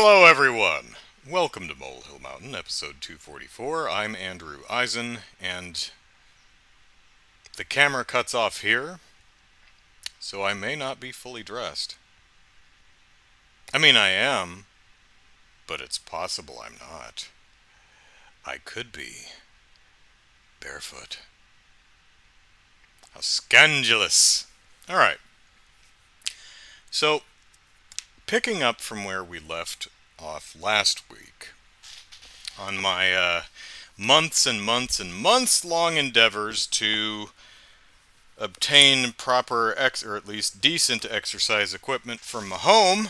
Hello, everyone! Welcome to Molehill Mountain, episode 244. I'm Andrew Eisen, and the camera cuts off here, so I may not be fully dressed. I mean, I am, but it's possible I'm not. I could be barefoot. How scandalous! Alright, so picking up from where we left off last week, on my months and months and months long endeavors to obtain proper or at least decent exercise equipment from my home.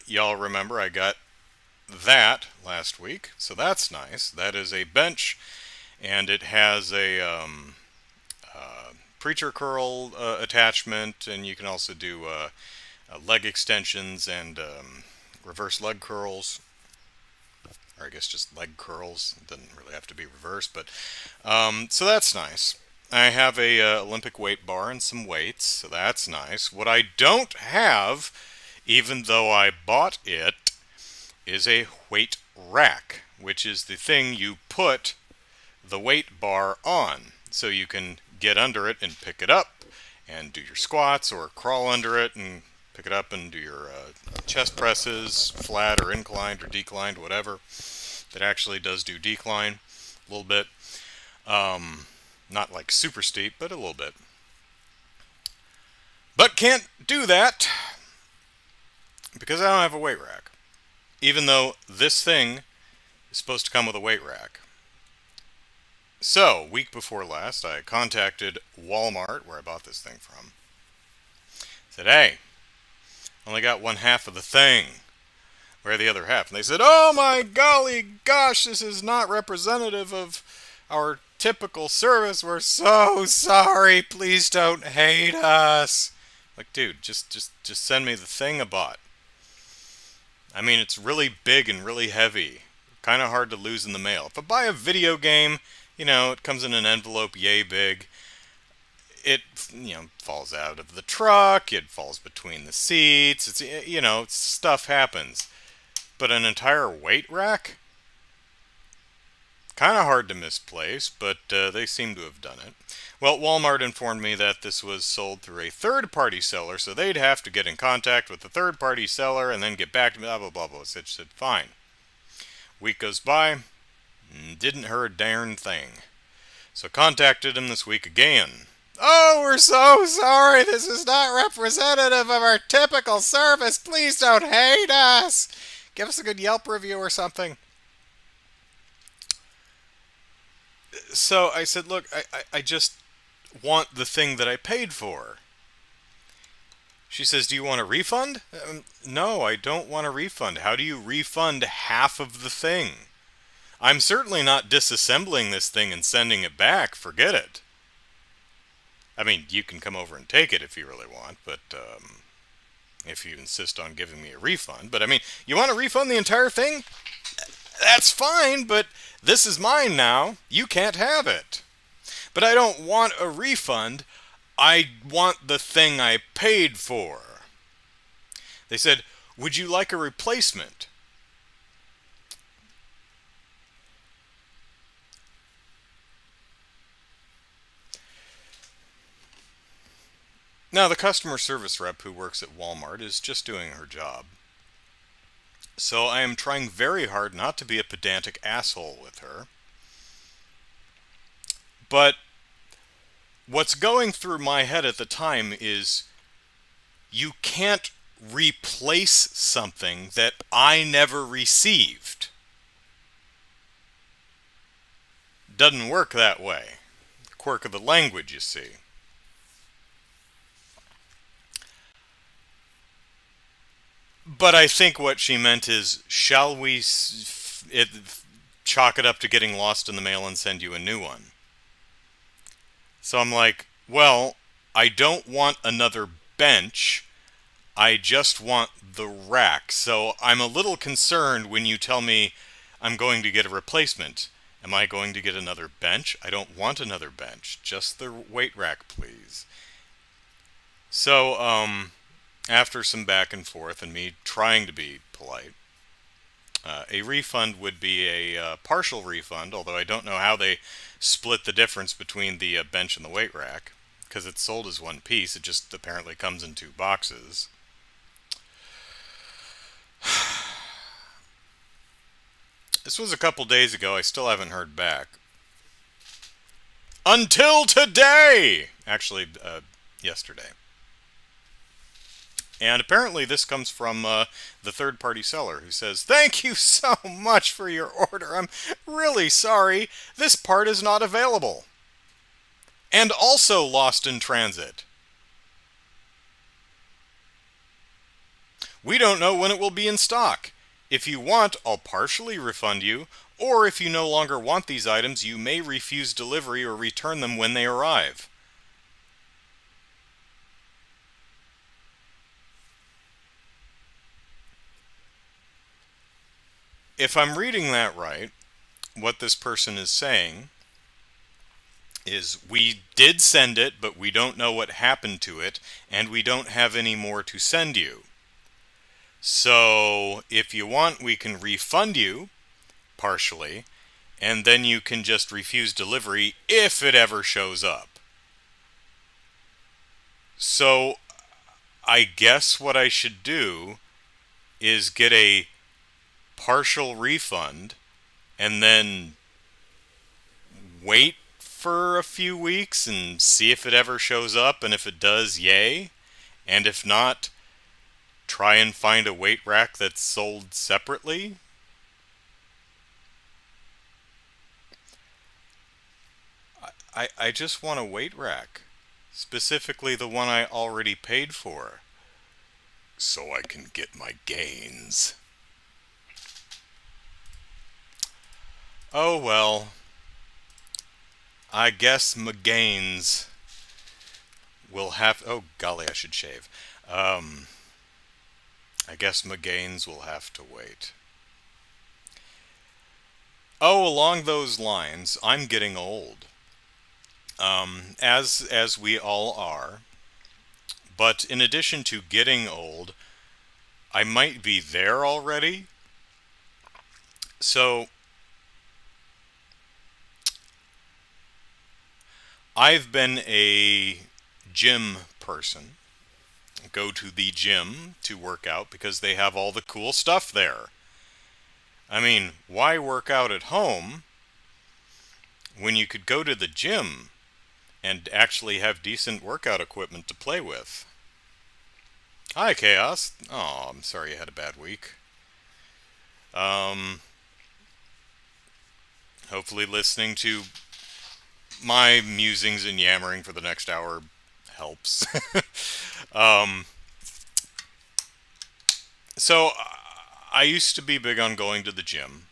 Y'all remember I got that last week, so that's nice. That is a bench, and it has a preacher curl attachment, and you can also do leg extensions and reverse leg curls, or I guess just leg curls. It doesn't really have to be reverse, but so that's nice. I have a Olympic weight bar and some weights, so that's nice. What I don't have, even though I bought it, is a weight rack, which is the thing you put the weight bar on, so you can get under it and pick it up and do your squats, or crawl under it and pick it up and do your chest presses, flat or inclined or declined, whatever. That actually does do decline a little bit. Not like super steep, but a little bit. But can't do that because I don't have a weight rack. Even though this thing is supposed to come with a weight rack. So, week before last, I contacted Walmart, where I bought this thing from. Said, hey, only got one half of the thing. Where the other half? And they said, oh my golly gosh, this is not representative of our typical service. We're so sorry. Please don't hate us. Like, dude, just send me the thing I bought. I mean, it's really big and really heavy. Kind of hard to lose in the mail. If I buy a video game, you know, it comes in an envelope yay big. It, falls out of the truck. It falls between the seats. It's, stuff happens. But an entire weight rack? Kind of hard to misplace, but they seem to have done it. Well, Walmart informed me that this was sold through a third-party seller, so they'd have to get in contact with the third-party seller and then get back to me, blah, blah, blah, blah. So I said, fine. Week goes by, didn't hear a darn thing. So contacted him this week again. Oh, we're so sorry. This is not representative of our typical service. Please don't hate us. Give us a good Yelp review or something. So I said, look, I just want the thing that I paid for. She says, do you want a refund? No, I don't want a refund. How do you refund half of the thing? I'm certainly not disassembling this thing and sending it back. Forget it. I mean, you can come over and take it if you really want, but if you insist on giving me a refund. But I mean, you want to refund the entire thing? That's fine, but this is mine now. You can't have it. But I don't want a refund. I want the thing I paid for. They said, would you like a replacement? Now, the customer service rep who works at Walmart is just doing her job. So I am trying very hard not to be a pedantic asshole with her. But what's going through my head at the time is, you can't replace something that I never received. Doesn't work that way. Quirk of the language, you see. But I think what she meant is, shall we chalk it up to getting lost in the mail and send you a new one? So I'm like, well, I don't want another bench. I just want the rack. So I'm a little concerned when you tell me I'm going to get a replacement. Am I going to get another bench? I don't want another bench. Just the weight rack, please. So, after some back and forth and me trying to be polite, a refund would be a partial refund, although I don't know how they split the difference between the bench and the weight rack, because it's sold as one piece. It just apparently comes in two boxes. This was a couple days ago. I still haven't heard back. Until today! Actually, yesterday. And apparently this comes from the third-party seller who says, "Thank you so much for your order. I'm really sorry. This part is not available. And also lost in transit. We don't know when it will be in stock. If you want, I'll partially refund you, or if you no longer want these items, you may refuse delivery or return them when they arrive." If I'm reading that right, what this person is saying is, we did send it, but we don't know what happened to it, and we don't have any more to send you. So, if you want, we can refund you, partially, and then you can just refuse delivery if it ever shows up. So, I guess what I should do is get a partial refund and then wait for a few weeks and see if it ever shows up, and if it does, yay. And if not, try and find a weight rack that's sold separately. I just want a weight rack. Specifically the one I already paid for. So I can get my gains. Oh well. I guess my gains will have... Oh golly, I should shave. I guess my gains will have to wait. Oh, along those lines, I'm getting old. As we all are. But in addition to getting old, I might be there already. So, I've been a gym person. Go to the gym to work out because they have all the cool stuff there. I mean, why work out at home when you could go to the gym and actually have decent workout equipment to play with? Hi, Chaos. Oh, I'm sorry you had a bad week. Hopefully listening to my musings and yammering for the next hour helps. So, I used to be big on going to the gym.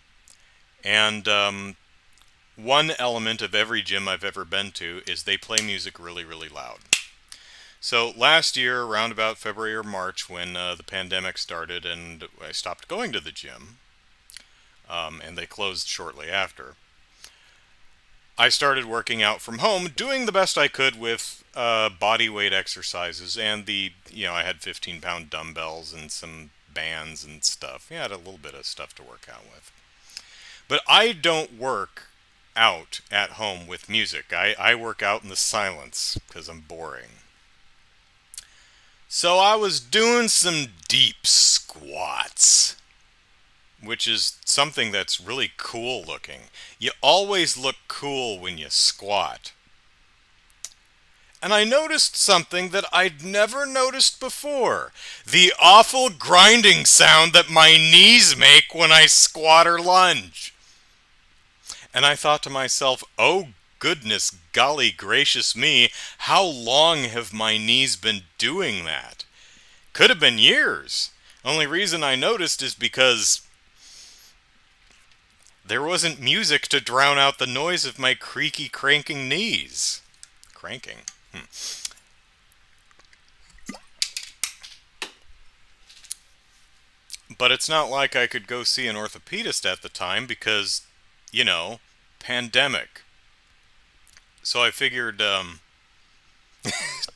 And one element of every gym I've ever been to is they play music really, really loud. So last year, around about February or March, when the pandemic started and I stopped going to the gym, and they closed shortly after, I started working out from home, doing the best I could with body weight exercises, and I had 15-pound dumbbells and some bands and stuff. Yeah, I had a little bit of stuff to work out with. But I don't work out at home with music. I work out in the silence because I'm boring. So I was doing some deep squats, which is something that's really cool looking. You always look cool when you squat. And I noticed something that I'd never noticed before. The awful grinding sound that my knees make when I squat or lunge. And I thought to myself, oh goodness golly gracious me, how long have my knees been doing that? Could have been years. Only reason I noticed is because there wasn't music to drown out the noise of my creaky cranking knees. Cranking. But it's not like I could go see an orthopedist at the time because, pandemic. So I figured,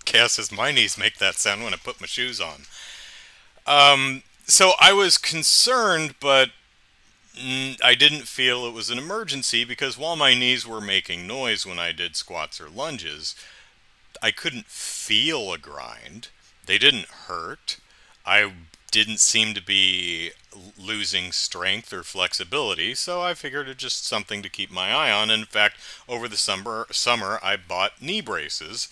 Cass says my knees make that sound when I put my shoes on. So I was concerned, but I didn't feel it was an emergency because while my knees were making noise when I did squats or lunges, I couldn't feel a grind. They didn't hurt. I didn't seem to be losing strength or flexibility, so I figured it's just something to keep my eye on. In fact, over the summer I bought knee braces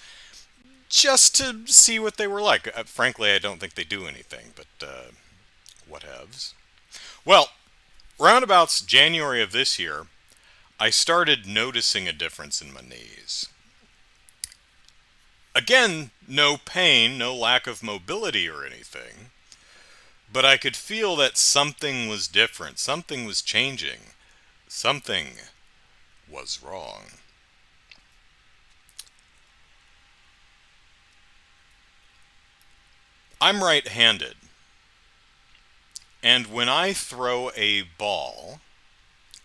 just to see what they were like. Frankly, I don't think they do anything, but whatevs. Well, roundabouts January of this year, I started noticing a difference in my knees. Again, no pain, no lack of mobility or anything, but I could feel that something was different, something was changing, something was wrong. I'm right-handed, and when I throw a ball,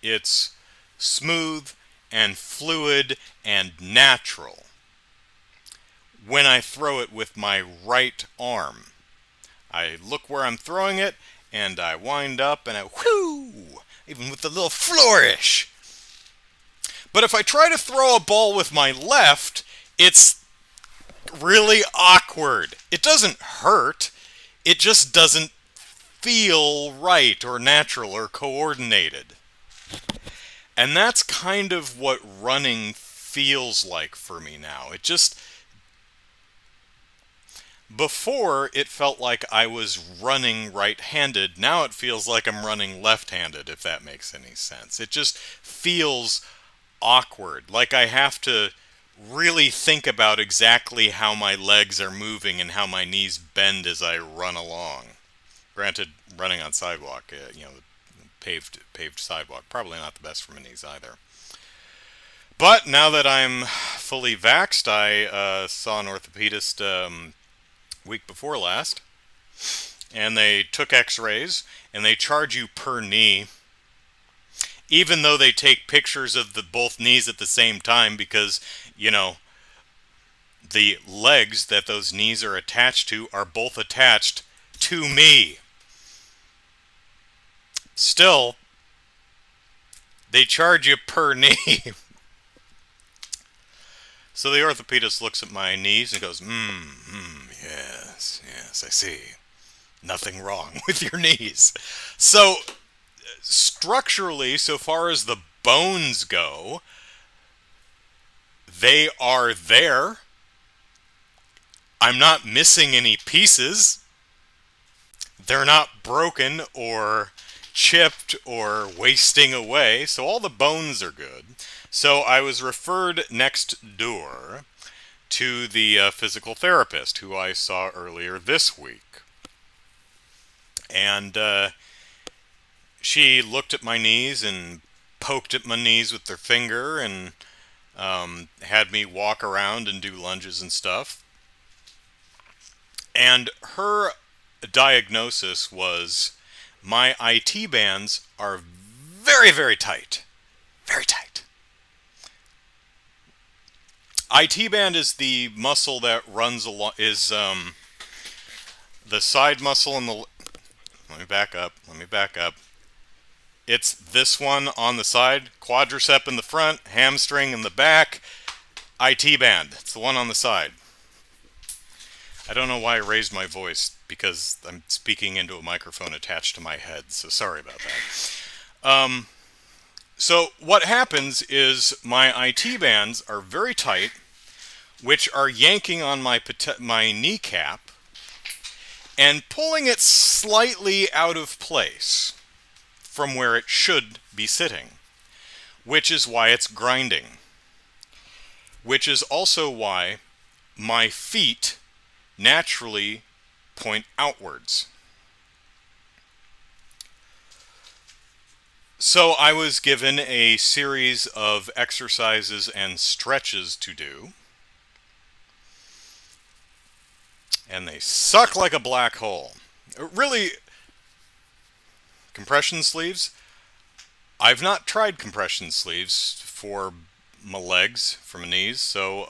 it's smooth and fluid and natural. When I throw it with my right arm, I look where I'm throwing it, and I wind up, and I whoo, even with a little flourish. But if I try to throw a ball with my left, it's really awkward. It doesn't hurt, it just doesn't feel right or natural or coordinated. And that's kind of what running feels like for me now. It just... Before, it felt like I was running right-handed. Now it feels like I'm running left-handed, if that makes any sense. It just feels awkward, like I have to really think about exactly how my legs are moving and how my knees bend as I run along. Granted, running on sidewalk, paved sidewalk, probably not the best for my knees either. But now that I'm fully vaxxed, I saw an orthopedist week before last, and they took x-rays, and they charge you per knee, even though they take pictures of the both knees at the same time, because, the legs that those knees are attached to are both attached to me. Still, they charge you per knee. So the orthopedist looks at my knees and goes, yes, I see. Nothing wrong with your knees. So, structurally, so far as the bones go, they are there. I'm not missing any pieces. They're not broken or chipped or wasting away, so all the bones are good. So I was referred next door to the physical therapist who I saw earlier this week. And she looked at my knees and poked at my knees with her finger and had me walk around and do lunges and stuff. And her diagnosis was my IT bands are very, very tight. Very tight. IT band is the muscle that runs along, is the side muscle in the... Let me back up. It's this one on the side, quadricep in the front, hamstring in the back, IT band. It's the one on the side. I don't know why I raised my voice, because I'm speaking into a microphone attached to my head, so sorry about that. So what happens is my IT bands are very tight, which are yanking on my kneecap and pulling it slightly out of place from where it should be sitting, which is why it's grinding, which is also why my feet naturally point outwards. So I was given a series of exercises and stretches to do, and they suck like a black hole. Really, compression sleeves? I've not tried compression sleeves for my legs, for my knees, so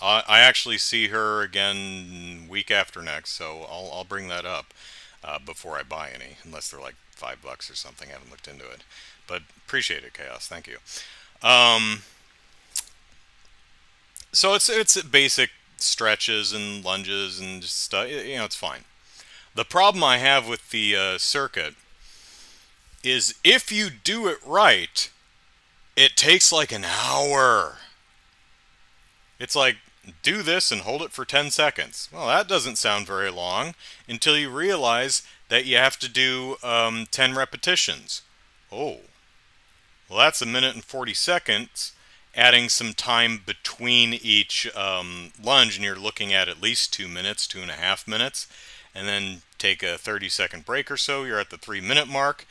I actually see her again week after next, so I'll bring that up before I buy any, unless they're like $5 or something. I haven't looked into it, but appreciate it, Chaos. Thank you. Um, so it's basic stretches and lunges and stuff. It's fine. The problem I have with the circuit is if you do it right, it takes like an hour. It's like, do this and hold it for 10 seconds. Well, that doesn't sound very long until you realize that you have to do 10 repetitions. Oh, well, that's a minute and 40 seconds, adding some time between each lunge, and you're looking at least 2 minutes, 2.5 minutes, and then take a 30-second break or so. You're at the 3-minute mark,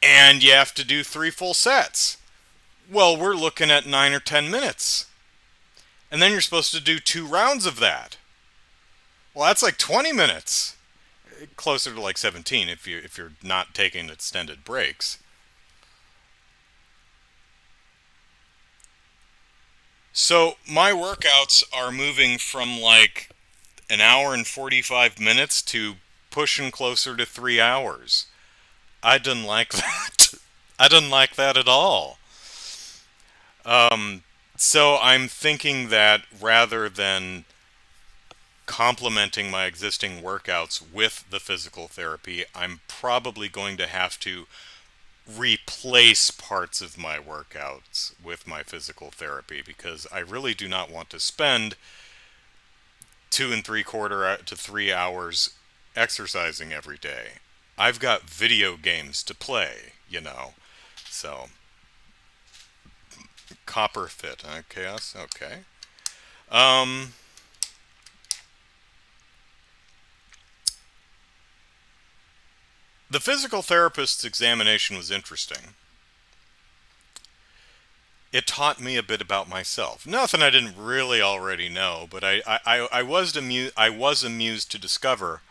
and you have to do 3 full sets. Well, we're looking at 9 or 10 minutes. And then you're supposed to do 2 rounds of that. Well, that's like 20 minutes. Closer to like 17 if you're not taking extended breaks. So my workouts are moving from like an hour and 45 minutes to pushing closer to 3 hours. I didn't like that. I didn't like that at all. So I'm thinking that rather than complementing my existing workouts with the physical therapy, I'm probably going to have to replace parts of my workouts with my physical therapy, because I really do not want to spend 2 and 3/4 to 3 hours exercising every day. I've got video games to play. So, copper fit, Chaos? Okay. Um, the physical therapist's examination was interesting. It taught me a bit about myself. Nothing I didn't really already know, but I was amused to discover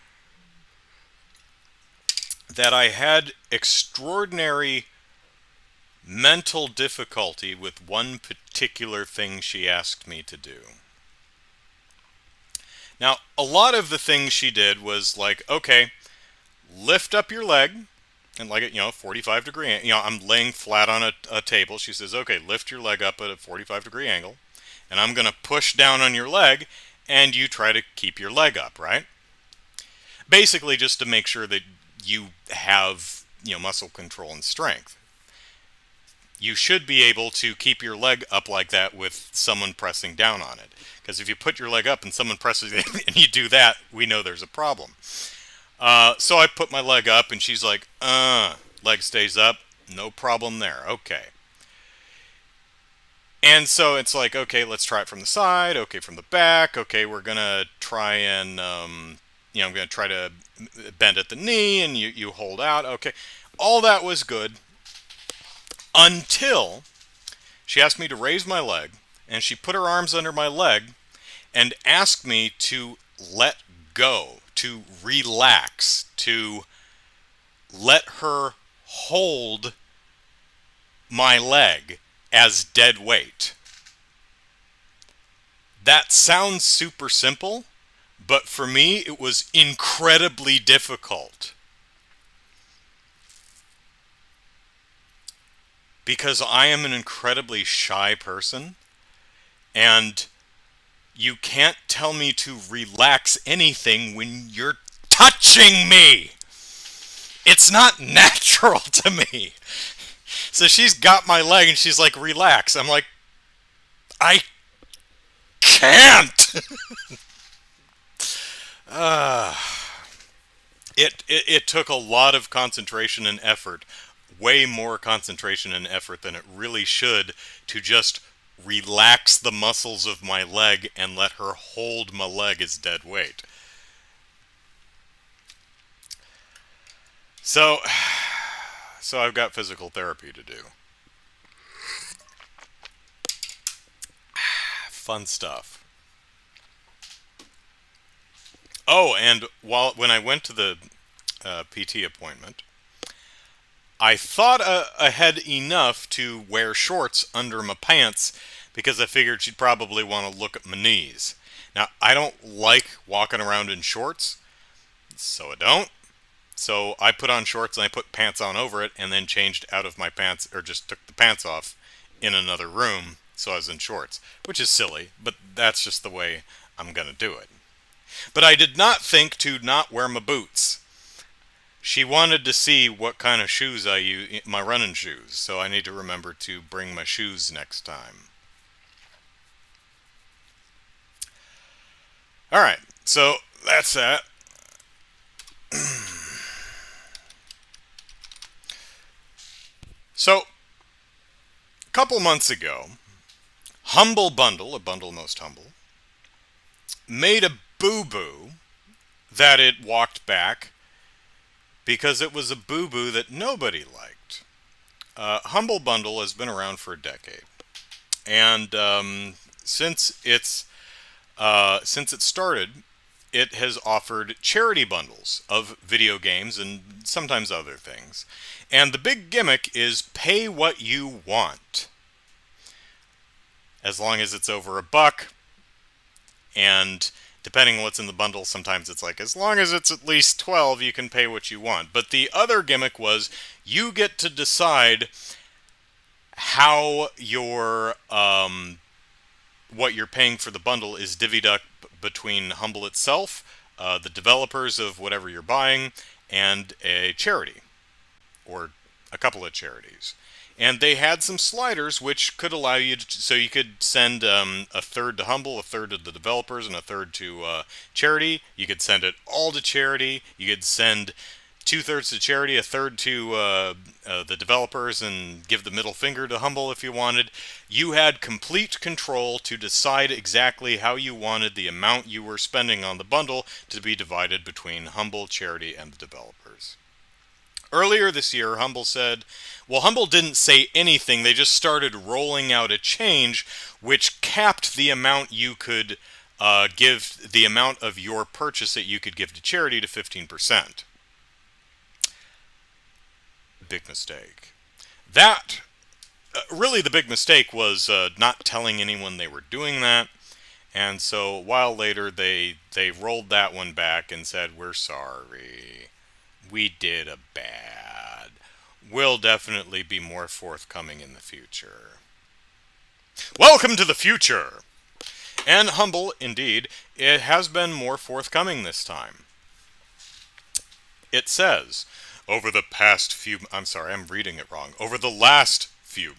that I had extraordinary mental difficulty with one particular thing she asked me to do. Now, a lot of the things she did was like, okay, lift up your leg, and like 45-degree, I'm laying flat on a table. She says, okay, lift your leg up at a 45-degree angle, and I'm going to push down on your leg, and you try to keep your leg up, right? Basically just to make sure that you have, muscle control and strength. You should be able to keep your leg up like that with someone pressing down on it. Because if you put your leg up and someone presses it and you do that, we know there's a problem. So I put my leg up, and she's like, leg stays up, no problem there, okay. And so it's like, okay, let's try it from the side, okay, from the back, okay, we're going to try and, I'm going to try to bend at the knee, and you hold out, okay. All that was good until she asked me to raise my leg, and she put her arms under my leg and asked me to let go, to relax, to let her hold my leg as dead weight. That sounds super simple, but for me it was incredibly difficult. Because I am an incredibly shy person, and you can't tell me to relax anything when you're touching me. It's not natural to me. So she's got my leg and she's like, relax. I'm like, I can't. uh, it took a lot of concentration and effort, way more concentration and effort than it really should, to just relax the muscles of my leg and let her hold my leg as dead weight. So I've got physical therapy to do. Fun stuff. Oh, and when I went to the PT appointment, I thought ahead enough to wear shorts under my pants because I figured she'd probably want to look at my knees. Now, I don't like walking around in shorts, so I don't. So I put on shorts and I put pants on over it and then changed out of my pants, or just took the pants off in another room, so I was in shorts, which is silly, but that's just the way I'm going to do it. But I did not think to not wear my boots. She wanted to see what kind of shoes I use, my running shoes, so I need to remember to bring my shoes next time. Alright, so that's that. So, a couple months ago, Humble Bundle, a bundle most humble, made a boo-boo that it walked back because it was a boo-boo that nobody liked. Humble Bundle has been around for a decade, and since it started, it has offered charity bundles of video games and sometimes other things. And the big gimmick is pay what you want, as long as it's over $1. And depending on what's in the bundle, sometimes it's like, as long as it's at least 12, you can pay what you want. But the other gimmick was, you get to decide how your what you're paying for the bundle is divvied up between Humble itself, the developers of whatever you're buying, and a charity, or a couple of charities. And they had some sliders which could allow you to, so you could send a third to Humble, a third to the developers, and a third to charity. You could send it all to charity. You could send 2/3 to charity, a third to the developers, and give the middle finger to Humble if you wanted. You had complete control to decide exactly how you wanted the amount you were spending on the bundle to be divided between Humble, charity, and the developers. Earlier this year, Humble said, well, Humble didn't say anything. They just started rolling out a change which capped the amount you could give, the amount of your purchase that you could give to charity, to 15%. Big mistake. That, really the big mistake was not telling anyone they were doing that. And so a while later, they rolled that one back and said, we're sorry. We did a bad. We'll definitely be more forthcoming in the future. Welcome to the future! And Humble, indeed, it has been more forthcoming this time. It says, over the last few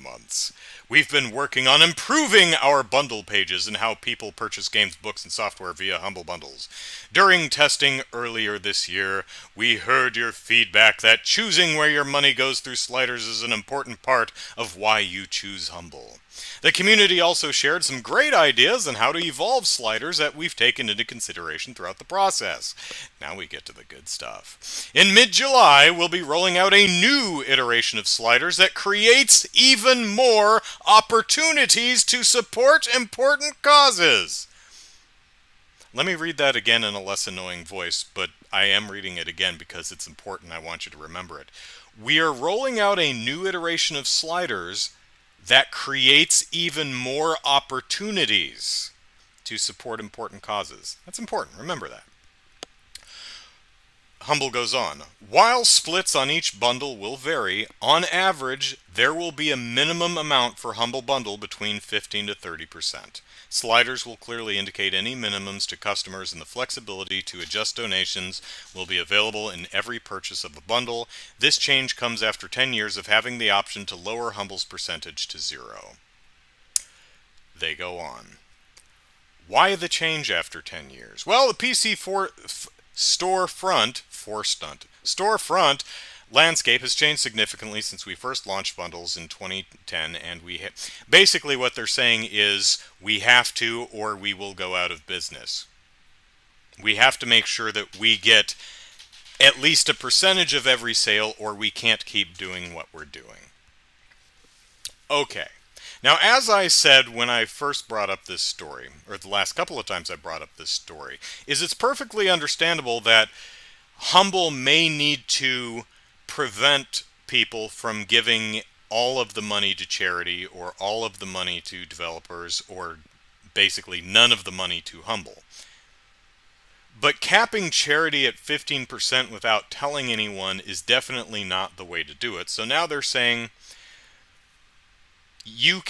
months, we've been working on improving our bundle pages and how people purchase games, books, and software via Humble Bundles. During testing earlier this year, we heard your feedback that choosing where your money goes through sliders is an important part of why you choose Humble. The community also shared some great ideas on how to evolve sliders that we've taken into consideration throughout the process. Now we get to the good stuff. In mid-July, we'll be rolling out a new iteration of sliders that creates even more opportunities to support important causes. Let me read that again in a less annoying voice, but I am reading it again because it's important. I want you to remember it. We are rolling out a new iteration of sliders that creates even more opportunities to support important causes. That's important. Remember that. Humble goes on. While splits on each bundle will vary, on average, there will be a minimum amount for Humble Bundle between 15 to 30%. Sliders will clearly indicate any minimums to customers, and the flexibility to adjust donations will be available in every purchase of a bundle. This change comes after 10 years of having the option to lower Humble's percentage to 0. They go on. Why the change after 10 years? Well, the PC storefront landscape has changed significantly since we first launched bundles in 2010, and basically what they're saying is we have to, or we will go out of business. We have to make sure that we get at least a percentage of every sale, or we can't keep doing what we're doing. Okay. Now, as I said when I first brought up this story, or the last couple of times I brought up this story, is it's perfectly understandable that Humble may need to prevent people from giving all of the money to charity or all of the money to developers or basically none of the money to Humble. But capping charity at 15% without telling anyone is definitely not the way to do it. So now they're saying you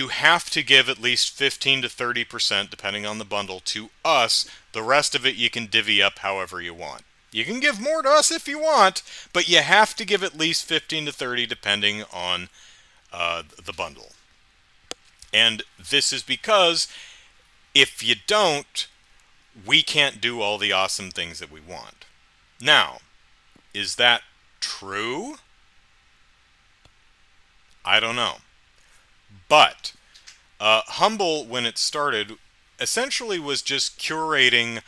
have to give at least 15 to 30%, depending on the bundle, to us. The rest of it you can divvy up however you want. You can give more to us if you want, but you have to give at least 15 to 30 depending on the bundle. And this is because if you don't, we can't do all the awesome things that we want. Now, is that true? I don't know. But Humble, when it started, essentially was just curating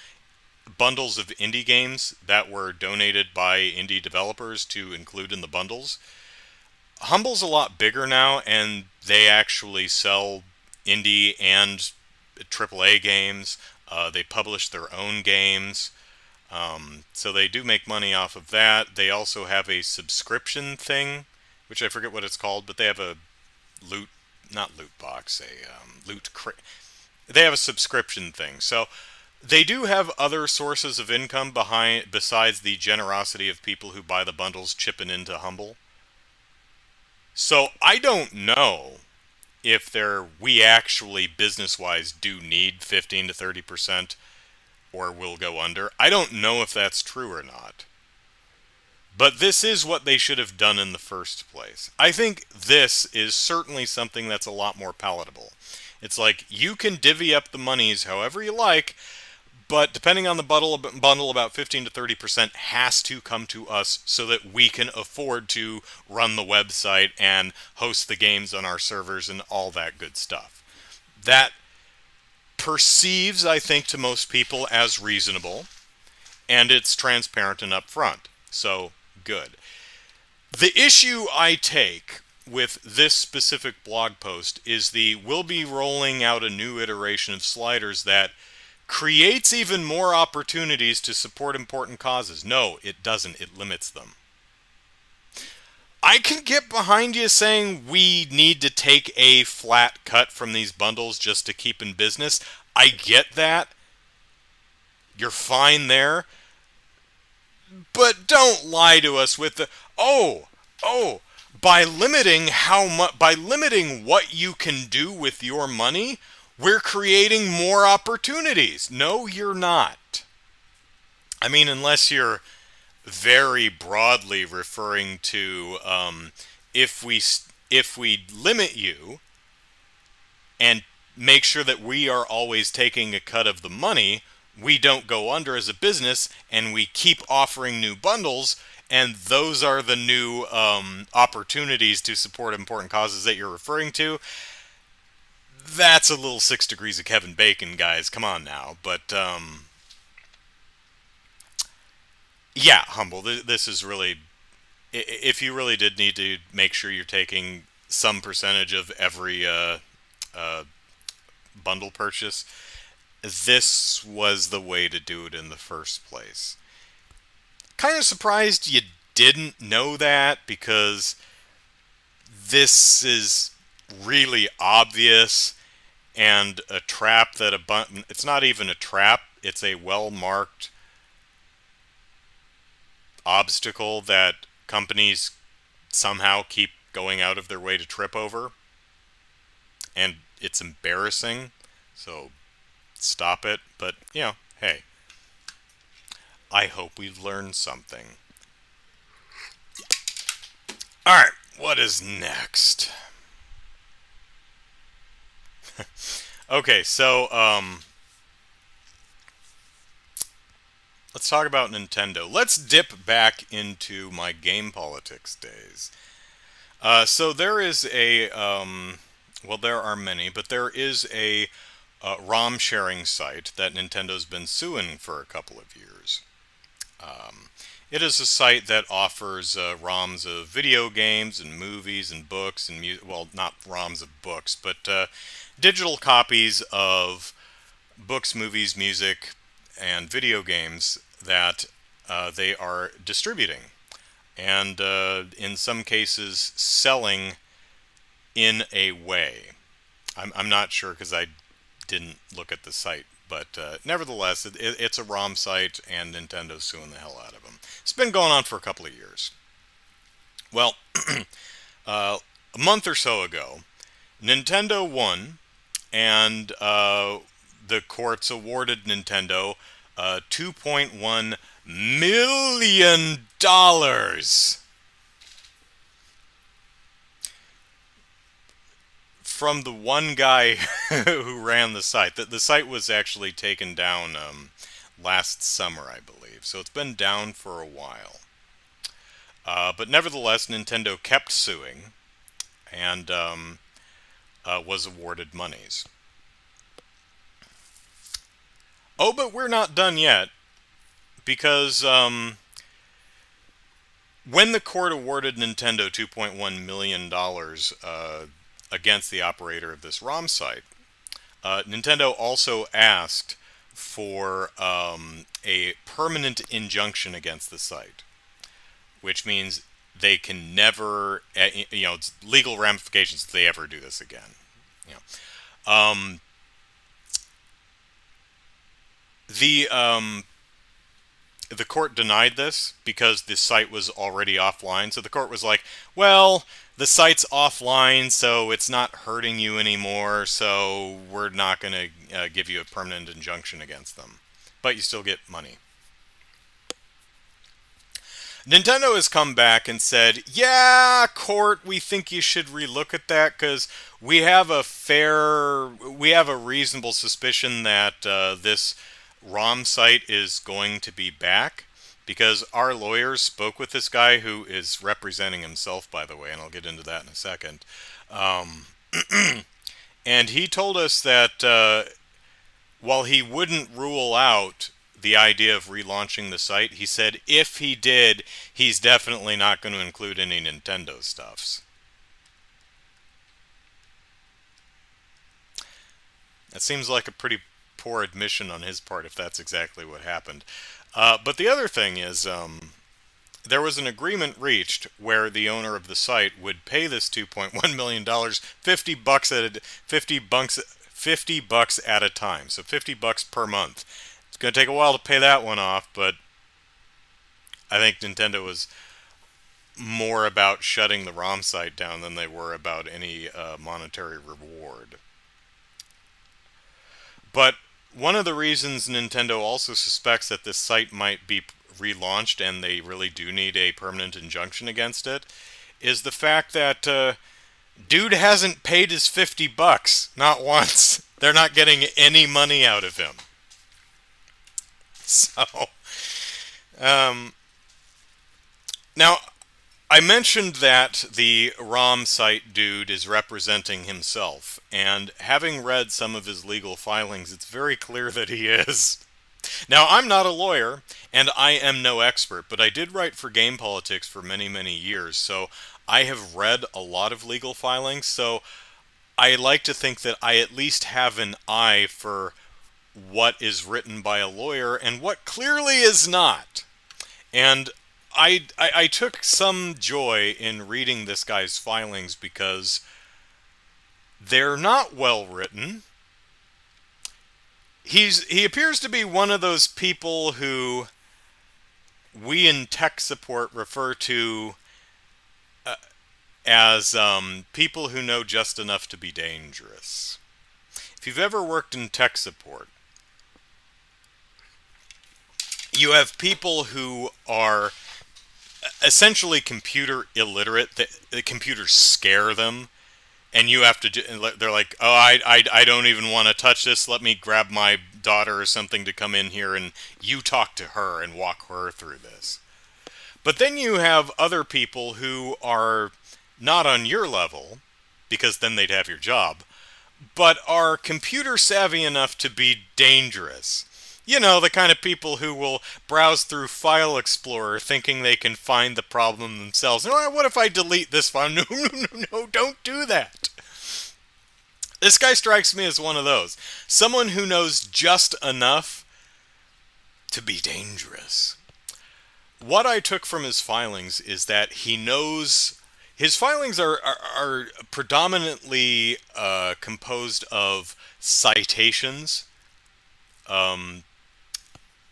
bundles of indie games that were donated by indie developers to include in the bundles. Humble's a lot bigger now, and they actually sell indie and AAA games. They publish their own games. So they do make money off of that. They also have a subscription thing, which I forget what it's called, but they have a they have a subscription thing. So they do have other sources of income besides the generosity of people who buy the bundles chipping into Humble. So I don't know if we actually business-wise do need 15 to 30% or will go under. I don't know if that's true or not. But this is what they should have done in the first place. I think this is certainly something that's a lot more palatable. It's like, you can divvy up the monies however you like, but depending on the bundle, about 15 to 30% has to come to us so that we can afford to run the website and host the games on our servers and all that good stuff. That perceives, I think, to most people as reasonable, and it's transparent and upfront. So, good. The issue I take with this specific blog post is we'll be rolling out a new iteration of sliders that creates even more opportunities to support important causes. No, it doesn't. It limits them. I can get behind you saying we need to take a flat cut from these bundles just to keep in business. I get that. You're fine there. But don't lie to us with the, by limiting what you can do with your money, we're creating more opportunities. No, you're not. I mean, unless you're very broadly referring to if we limit you and make sure that we are always taking a cut of the money, we don't go under as a business, and we keep offering new bundles, and those are the new opportunities to support important causes that you're referring to. That's a little 6 degrees of Kevin Bacon, guys. Come on now. But, yeah, Humble, this is really... If you really did need to make sure you're taking some percentage of every bundle purchase, this was the way to do it in the first place. Kind of surprised you didn't know that, because this is really obvious and a trap that it's not even a trap, it's a well-marked obstacle that companies somehow keep going out of their way to trip over, and it's embarrassing. So stop it. But, hey, I hope we've learned something. Alright, what is next? Okay, so, let's talk about Nintendo. Let's dip back into my game politics days. So there is there are many, but there is a ROM sharing site that Nintendo's been suing for a couple of years. It is a site that offers ROMs of video games and movies and books and well, not ROMs of books, but digital copies of books, movies, music, and video games that they are distributing. and in some cases selling in a way. I'm not sure because I didn't look at the site, but nevertheless, it's a ROM site, and Nintendo's suing the hell out of them. It's been going on for a couple of years. Well, a month or so ago, Nintendo won, and the courts awarded Nintendo $2.1 million from the one guy who ran the site. The site was actually taken down last summer, I believe, so it's been down for a while. But nevertheless, Nintendo kept suing and was awarded monies. Oh, but we're not done yet, because when the court awarded Nintendo $2.1 million against the operator of this ROM site, Nintendo also asked for a permanent injunction against the site, which means they can never, it's legal ramifications if they ever do this again. You know. The court denied this because the site was already offline. So the court was like, well, the site's offline, so it's not hurting you anymore, so we're not going to give you a permanent injunction against them. But you still get money. Nintendo has come back and said, yeah, court, we think you should relook at that because we have a reasonable suspicion that this ROM site is going to be back, because our lawyers spoke with this guy who is representing himself, by the way, and I'll get into that in a second. And he told us that while he wouldn't rule out the idea of relaunching the site, he said if he did, he's definitely not going to include any Nintendo stuffs. That seems like a pretty poor admission on his part if that's exactly what happened. But the other thing is, there was an agreement reached where the owner of the site would pay this $2.1 million, $50 at a time, so $50 per month. It's going to take a while to pay that one off, but I think Nintendo was more about shutting the ROM site down than they were about any monetary reward. But one of the reasons Nintendo also suspects that this site might be relaunched and they really do need a permanent injunction against it is the fact that dude hasn't paid his $50, not once. They're not getting any money out of him. So, now, I mentioned that the ROM site dude is representing himself, and having read some of his legal filings, it's very clear that he is. Now, I'm not a lawyer, and I am no expert, but I did write for Game Politics for many, many years, so I have read a lot of legal filings, so I like to think that I at least have an eye for what is written by a lawyer and what clearly is not. And I took some joy in reading this guy's filings because they're not well written. He appears to be one of those people who we in tech support refer to as people who know just enough to be dangerous. If you've ever worked in tech support, you have people who are essentially computer illiterate. The computers scare them, and you have to. They're like, "Oh, I don't even want to touch this. Let me grab my daughter or something to come in here, and you talk to her and walk her through this." But then you have other people who are not on your level, because then they'd have your job, but are computer savvy enough to be dangerous. You know, the kind of people who will browse through File Explorer thinking they can find the problem themselves. Oh, what if I delete this file? No, don't do that. This guy strikes me as one of those. Someone who knows just enough to be dangerous. what I took from his filings is that he knows his filings are predominantly composed of citations. Um,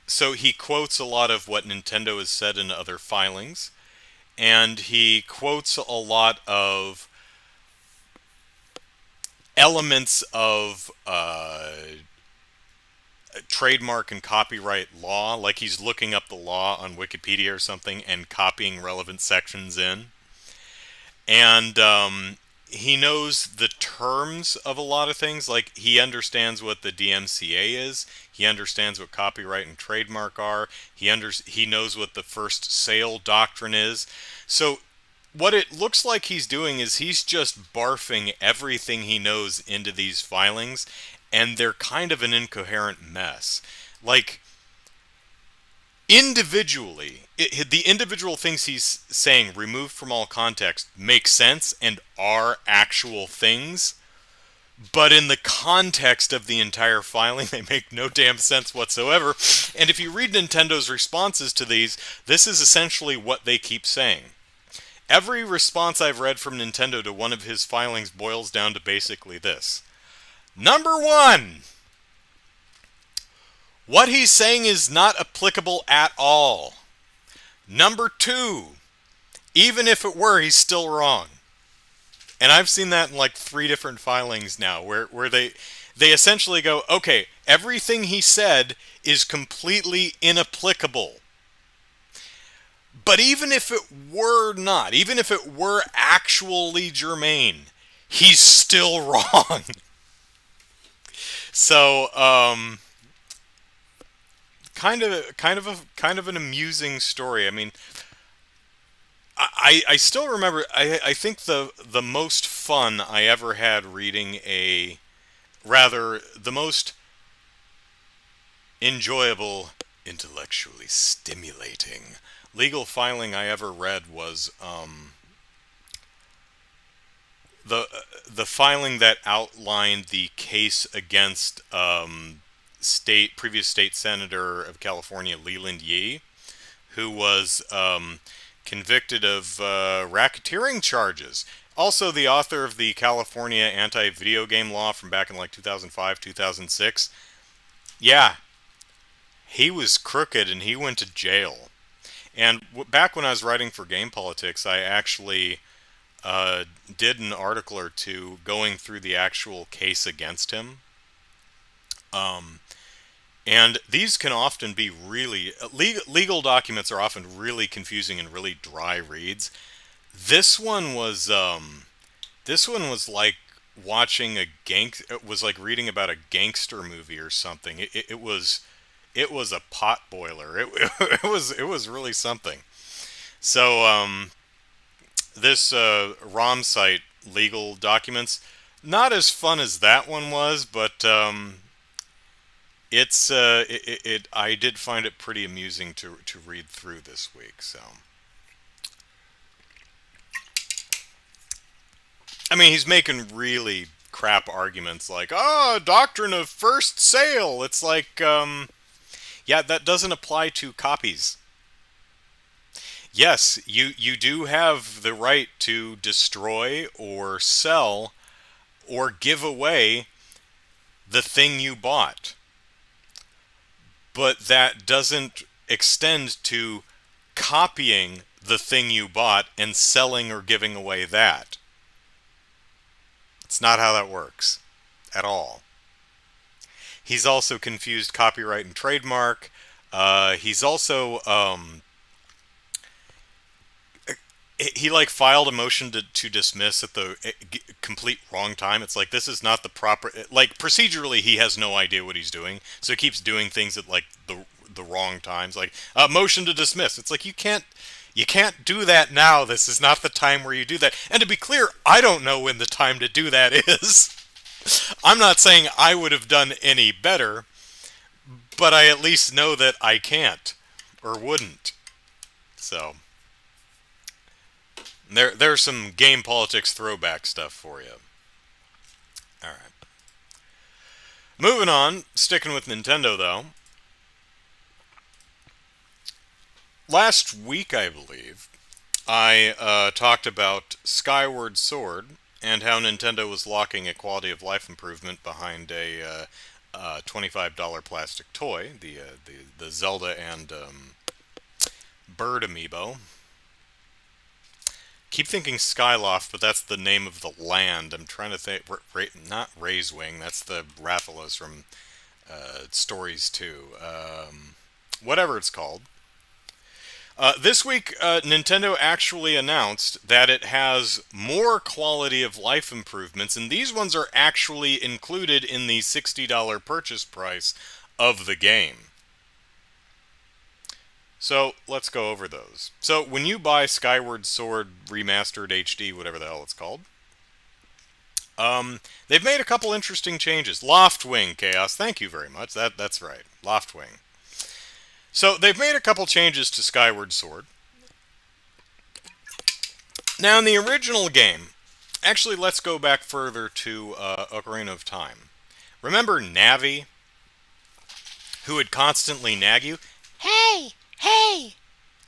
so he quotes a lot of what Nintendo has said in other filings, and he quotes a lot of elements of trademark and copyright law, like he's looking up the law on Wikipedia or something and copying relevant sections in. And he knows the terms of a lot of things. Like, he understands what the DMCA is. He understands what copyright and trademark are. He knows what the first sale doctrine is. So what it looks like he's doing is he's just barfing everything he knows into these filings, and they're kind of an incoherent mess. Like, individually, the individual things he's saying, removed from all context, make sense and are actual things, but in the context of the entire filing, they make no damn sense whatsoever. And if you read Nintendo's responses to these, this is essentially what they keep saying. Every response I've read from Nintendo to one of his filings boils down to basically this. Number one, what he's saying is not applicable at all. Number two, even if it were, he's still wrong. And I've seen that in like 3 different filings now, where they essentially go, okay, everything he said is completely inapplicable. But even if it were not, even if it were actually germane, he's still wrong. So, kind of an amusing story. I mean, I still remember. I think the most fun I ever had reading the most enjoyable, intellectually stimulating legal filing I ever read was the filing that outlined the case against previous state senator of California, Leland Yee, who was convicted of racketeering charges. Also the author of the California anti-video game law from back in like 2005, 2006. Yeah, he was crooked and he went to jail. And back when I was writing for Game Politics, I actually did an article or two going through the actual case against him. And these can often be really... legal documents are often really confusing and really dry reads. This one was like watching it was like reading about a gangster movie or something. It was a pot boiler. It was really something. So this ROM site, legal documents, not as fun as that one was, but I did find it pretty amusing to read through this week. So, I mean, he's making really crap arguments like, doctrine of first sale. It's like, yeah, that doesn't apply to copies. Yes, you do have the right to destroy or sell or give away the thing you bought. But that doesn't extend to copying the thing you bought and selling or giving away that. It's not how that works at all. He's also confused copyright and trademark. He's also he like filed a motion to dismiss at the complete wrong time. It's like, this is not the proper, like, procedurally he has no idea what he's doing, so he keeps doing things at like the wrong times, like motion to dismiss. It's like, you can't do that now. This is not the time where you do that. And to be clear, I don't know when the time to do that is. I'm not saying I would have done any better, but I at least know that I can't or wouldn't. So there's some game politics throwback stuff for you. All right. Moving on, sticking with Nintendo though. last week, I believe, I talked about Skyward Sword and how Nintendo was locking a quality of life improvement behind a $25 plastic toy, the Zelda and Bird amiibo. Keep thinking Skyloft, but that's the name of the land. I'm trying to think. Not Raisewing. That's the Rathalos from Stories 2. Whatever it's called. This week, Nintendo actually announced that it has more quality of life improvements, and these ones are actually included in the $60 purchase price of the game. So, let's go over those. So, when you buy Skyward Sword Remastered HD, whatever the hell it's called, they've made a couple interesting changes. Loftwing, Chaos, thank you very much. That's right, Loftwing. So, they've made a couple changes to Skyward Sword. Now, in the original game, actually, let's go back further to Ocarina of Time. Remember Navi, who would constantly nag you? Hey! Hey!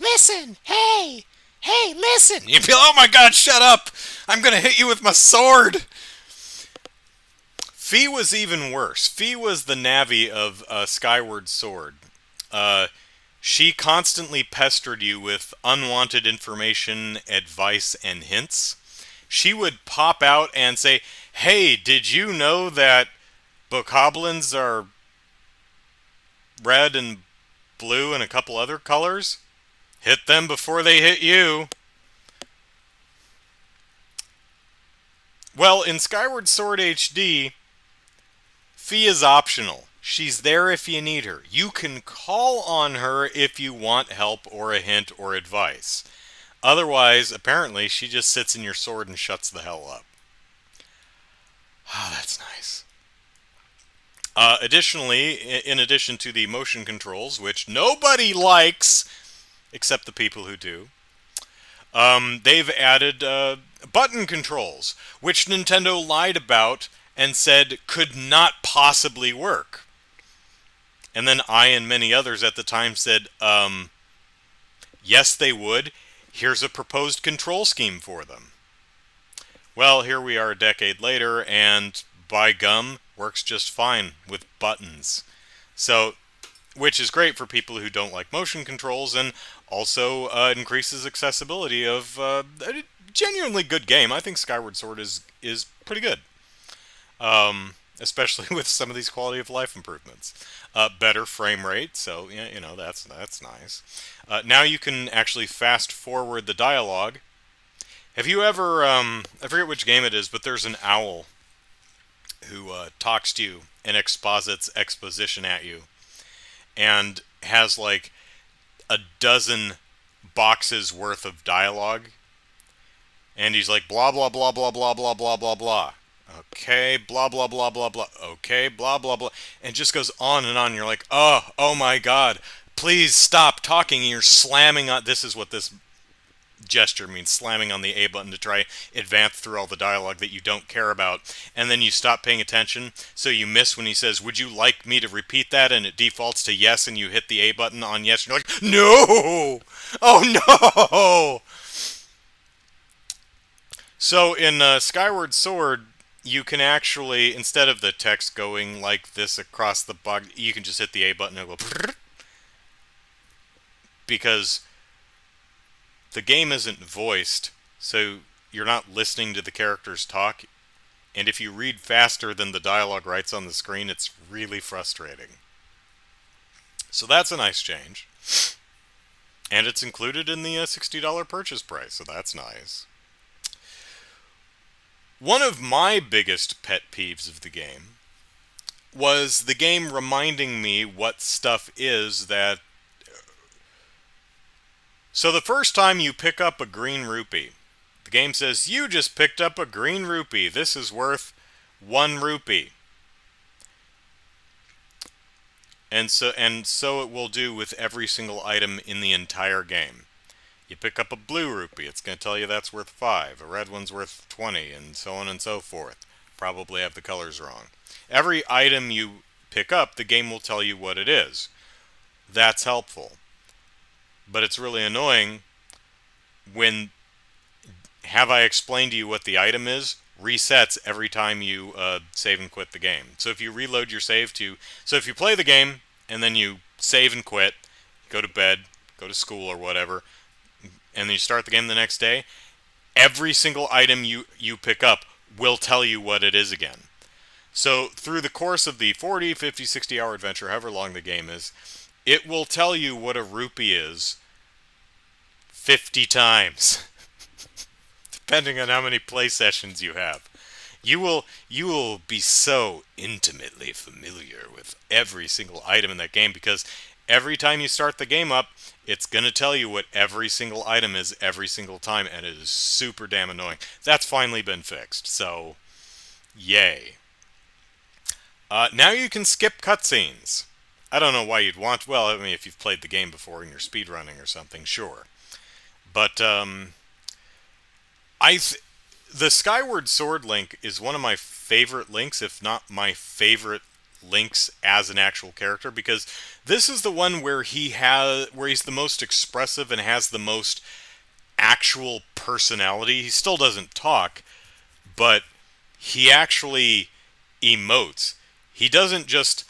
Listen! Hey! Hey, listen! You'd be like, oh my god, shut up! I'm gonna hit you with my sword! Fee was even worse. Fee was the Navi of Skyward Sword. She constantly pestered you with unwanted information, advice, and hints. She would pop out and say, hey, did you know that bokoblins are red and blue and a couple other colors? Hit them before they hit you. Well, in Skyward Sword HD, Fee is optional. She's there if you need her. You can call on her if you want help or a hint or advice. Otherwise, apparently, she just sits in your sword and shuts the hell up. Ah, that's nice. Additionally, in addition to the motion controls, which nobody likes, except the people who do, they've added button controls, which Nintendo lied about and said could not possibly work. And then I and many others at the time said, yes, they would. Here's a proposed control scheme for them. Well, here we are a decade later, and by gum, works just fine with buttons. So, which is great for people who don't like motion controls, and also increases accessibility of a genuinely good game. I think Skyward Sword is pretty good. Especially with some of these quality of life improvements. Better frame rate, so yeah, you know, that's nice. Now you can actually fast forward the dialogue. Have you ever, I forget which game it is, but there's an owl who talks to you and exposits exposition at you, and has like a dozen boxes worth of dialogue, and he's like blah blah blah blah blah blah blah blah blah. Okay, blah blah blah blah blah. Okay, blah blah blah, and just goes on and on. You're like, oh my god, please stop talking. And you're slamming on. This is what this gesture means, slamming on the A button to try advance through all the dialogue that you don't care about, and then you stop paying attention, so you miss when he says, would you like me to repeat that, and it defaults to yes, and you hit the A button on yes, and you're like, no! Oh no! So in Skyward Sword, you can actually, instead of the text going like this across the box, you can just hit the A button and go because the game isn't voiced, so you're not listening to the characters talk, and if you read faster than the dialogue writes on the screen, it's really frustrating. So that's a nice change. And it's included in the $60 purchase price, so that's nice. One of my biggest pet peeves of the game was the game reminding me what stuff is that... So the first time you pick up a green rupee, the game says, you just picked up a green rupee. This is worth 1 rupee. And so it will do with every single item in the entire game. You pick up a blue rupee, it's going to tell you that's worth 5. A red one's worth 20, and so on and so forth. Probably have the colors wrong. Every item you pick up, the game will tell you what it is. That's helpful. but it's really annoying when have I explained to you what the item is resets every time you save and quit the game. So if you reload your save so if you play the game and then you save and quit, go to bed, go to school or whatever, and then you start the game the next day, every single item you pick up will tell you what it is again. So through the course of the 40, 50, 60-hour adventure, however long the game is, it will tell you what a rupee is 50 times, depending on how many play sessions you have. You will be so intimately familiar with every single item in that game because every time you start the game up, it's going to tell you what every single item is every single time, and it is super damn annoying. That's finally been fixed, so yay. Now you can skip cutscenes. I don't know why you'd want... Well, I mean, if you've played the game before and you're speedrunning or something, sure. But, the Skyward Sword link is one of my favorite links, if not my favorite links as an actual character, because this is the one where he's the most expressive and has the most actual personality. He still doesn't talk, but he actually emotes. He doesn't just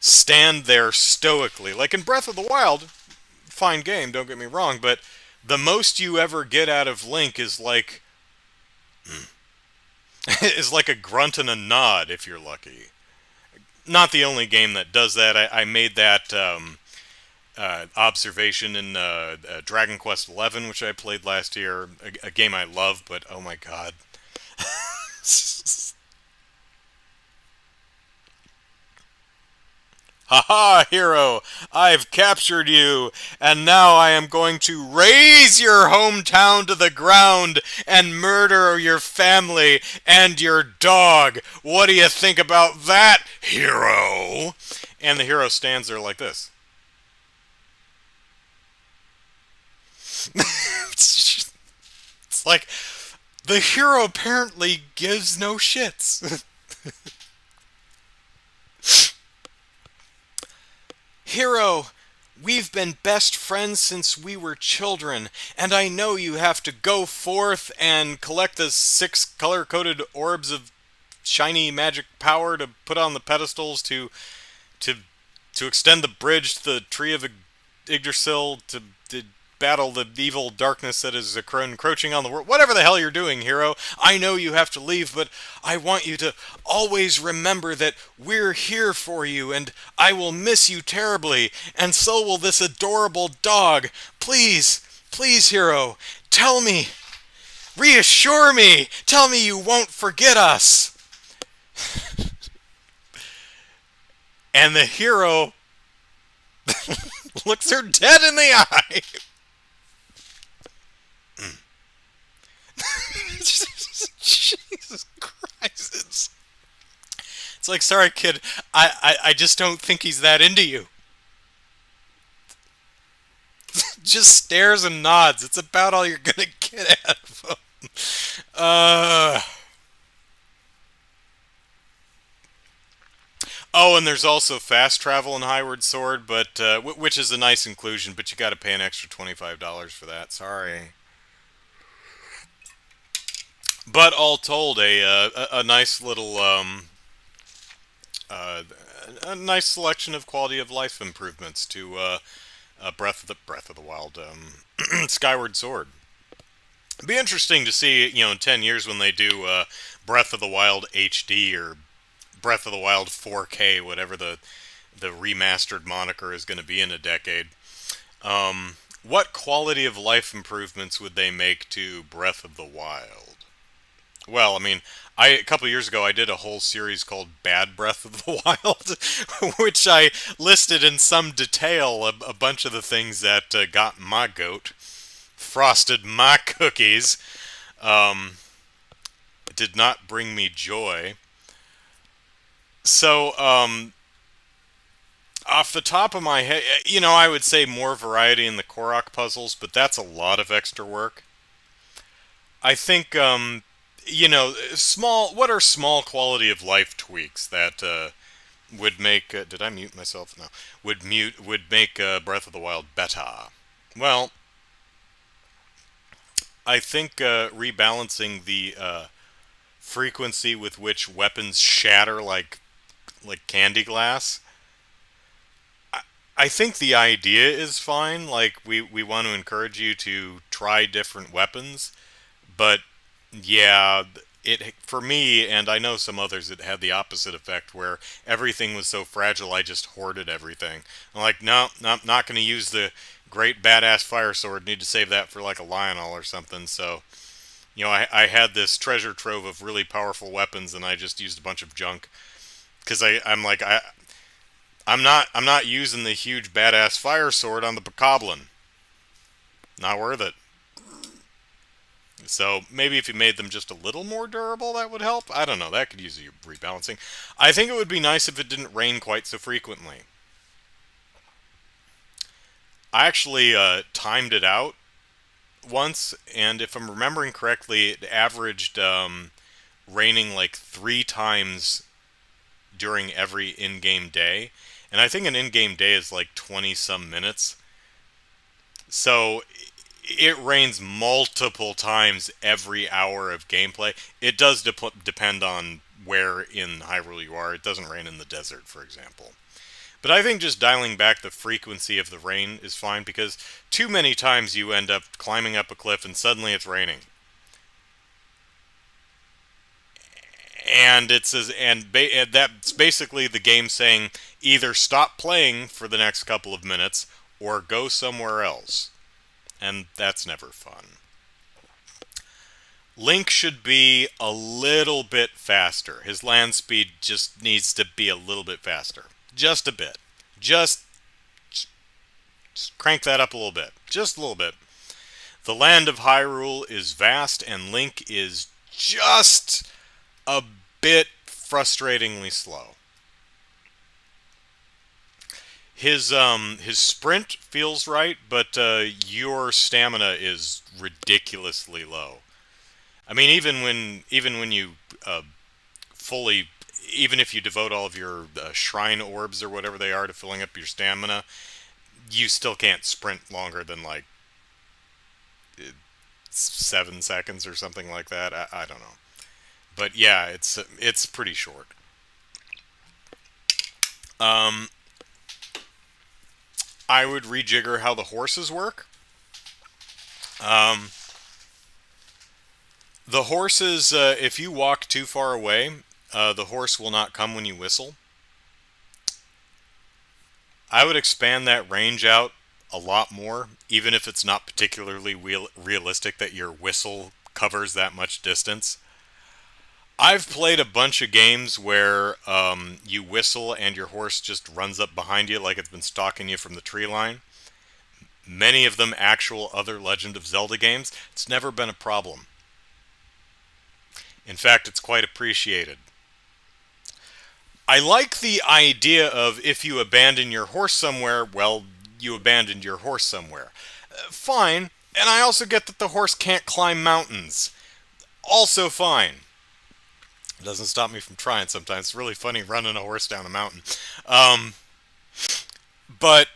stand there stoically. Like in Breath of the Wild, fine game, don't get me wrong, but the most you ever get out of Link is like is like a grunt and a nod if you're lucky. Not the only game that does that. I made that observation in Dragon Quest XI, which I played last year. A game I love, but oh my god. Haha, hero! I've captured you, and now I am going to raze your hometown to the ground and murder your family and your dog. What do you think about that, hero? And the hero stands there like this. It's like, the hero apparently gives no shits. Hero, we've been best friends since we were children, and I know you have to go forth and collect the 6 color-coded orbs of shiny magic power to put on the pedestals to extend the bridge to the Tree of Yggdrasil to battle the evil darkness that is encroaching on the world. Whatever the hell you're doing, hero, I know you have to leave, but I want you to always remember that we're here for you, and I will miss you terribly, and so will this adorable dog. Please, please, hero, tell me, reassure me, tell me you won't forget us. And the hero looks her dead in the eye. Jesus Christ. It's like, sorry, kid, I just don't think he's that into you. Just stares and nods. It's about all you're gonna get out of him. Oh, and there's also fast travel in Skyward Sword, but which is a nice inclusion, but you got to pay an extra $25 for that. Sorry. But all told, a nice little a nice selection of quality of life improvements to Breath of the Wild, Skyward Sword. It'd be interesting to see, in 10 years when they do Breath of the Wild HD or Breath of the Wild 4K, whatever the remastered moniker is going to be in a decade. What quality of life improvements would they make to Breath of the Wild? Well, I mean, a couple of years ago I did a whole series called Bad Breath of the Wild, which I listed in some detail a bunch of the things that got my goat, frosted my cookies, did not bring me joy. So, off the top of my head, I would say more variety in the Korok puzzles, but that's a lot of extra work. I think, what are small quality of life tweaks that would make, did I mute myself? No. Would make Breath of the Wild better? Well, I think rebalancing the frequency with which weapons shatter like candy glass. I think the idea is fine. Like we want to encourage you to try different weapons, but yeah, it for me and I know some others it had the opposite effect where everything was so fragile I just hoarded everything. I'm like, no, no, I'm not going to use the great badass fire sword. Need to save that for like a Lionel or something. So I had this treasure trove of really powerful weapons, and I just used a bunch of junk because I'm not using the huge badass fire sword on the Bokoblin. Not worth it. So maybe if you made them just a little more durable, that would help. I don't know. That could use rebalancing. I think it would be nice if it didn't rain quite so frequently. I actually timed it out once, and if I'm remembering correctly, it averaged raining like 3 times during every in-game day. And I think an in-game day is like 20 some minutes. So it rains multiple times every hour of gameplay. It does depend on where in Hyrule you are. It doesn't rain in the desert, for example. But I think just dialing back the frequency of the rain is fine because too many times you end up climbing up a cliff and suddenly it's raining. And and that's basically the game saying either stop playing for the next couple of minutes or go somewhere else. And that's never fun. Link should be a little bit faster. His land speed just needs to be a little bit faster. Just a bit. Just crank that up a little bit. Just a little bit. The land of Hyrule is vast, and Link is just a bit frustratingly slow. His sprint feels right, but your stamina is ridiculously low. I mean, even when you fully, even if you devote all of your shrine orbs or whatever they are to filling up your stamina, you still can't sprint longer than like 7 seconds or something like that. I don't know, but yeah, it's pretty short. Um, I would rejigger how the horses work. Um, the horses, if you walk too far away, the horse will not come when you whistle. I would expand that range out a lot more, even if it's not particularly realistic that your whistle covers that much distance. I've played a bunch of games where you whistle and your horse just runs up behind you like it's been stalking you from the tree line. Many of them actual other Legend of Zelda games. It's never been a problem. In fact, it's quite appreciated. I like the idea of if you abandon your horse somewhere, well, you abandoned your horse somewhere. Fine. And I also get that the horse can't climb mountains. Also fine. It doesn't stop me from trying sometimes. It's really funny running a horse down a mountain. Um, but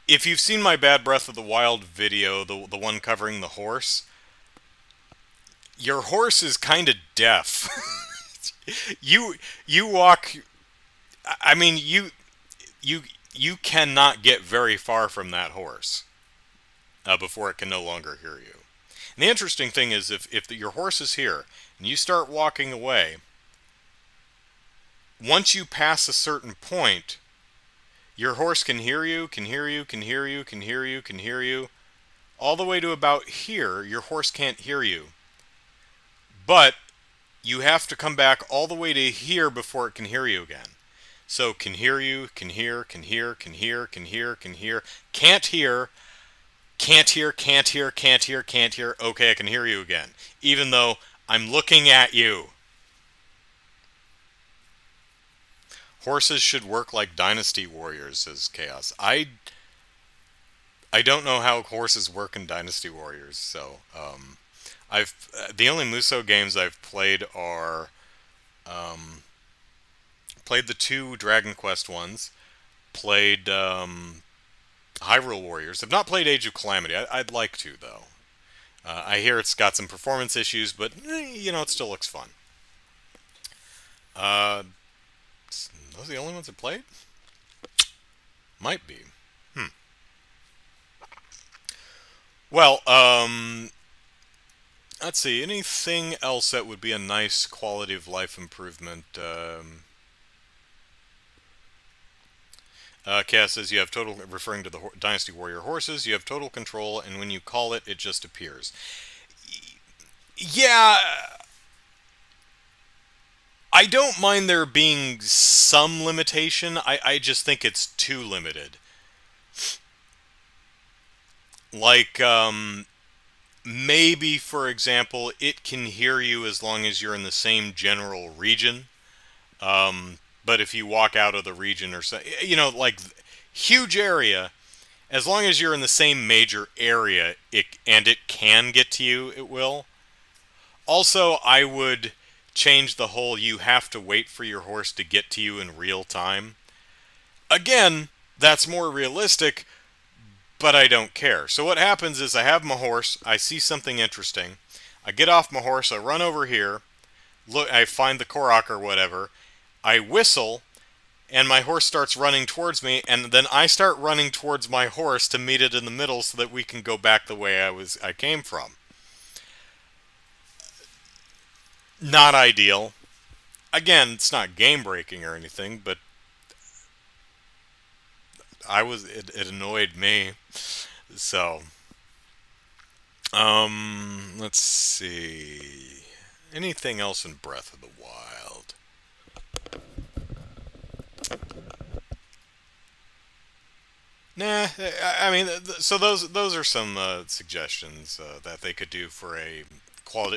if you've seen my Bad Breath of the Wild video, the one covering the horse, your horse is kind of deaf. You walk. I mean, you you cannot get very far from that horse before it can no longer hear you. And the interesting thing is, if your horse is here and you start walking away, once you pass a certain point, your horse can hear you, can hear you, can hear you, can hear you, can hear you, all the way to about here. Your horse can't hear you, but you have to come back all the way to here before it can hear you again. So can hear you, can hear, can hear, can hear, can hear, can hear, can't hear, can't hear, can't hear, can't hear, can't hear. Okay, I can hear you again, even though I'm looking at you. Horses should work like Dynasty Warriors, says Chaos. I don't know how horses work in Dynasty Warriors, so I've the only Muso games I've played are played the two Dragon Quest ones, played Hyrule Warriors. I've not played Age of Calamity. I'd like to, though. I hear it's got some performance issues, but it still looks fun. Uh, those are the only ones I played? Might be. Hmm. Well, let's see. Anything else that would be a nice quality of life improvement? Cass says you have total, referring to the Dynasty Warrior horses, you have total control, and when you call it, it just appears. Yeah, I don't mind there being some limitation. I just think it's too limited. Like, maybe, for example, it can hear you as long as you're in the same general region. But if you walk out of the region or so, like huge area, as long as you're in the same major area, it can get to you, it will. Also, I would change the whole you have to wait for your horse to get to you in real time. Again, that's more realistic, but I don't care. So what happens is I have my horse, I see something interesting, I get off my horse, I run over here, look, I find the Korok or whatever, I whistle, and my horse starts running towards me, and then I start running towards my horse to meet it in the middle so that we can go back the way I came from. Not ideal. Again, it's not game breaking or anything, but it annoyed me. So, let's see. Anything else in Breath of the Wild? Nah, I mean, so those are some suggestions that they could do for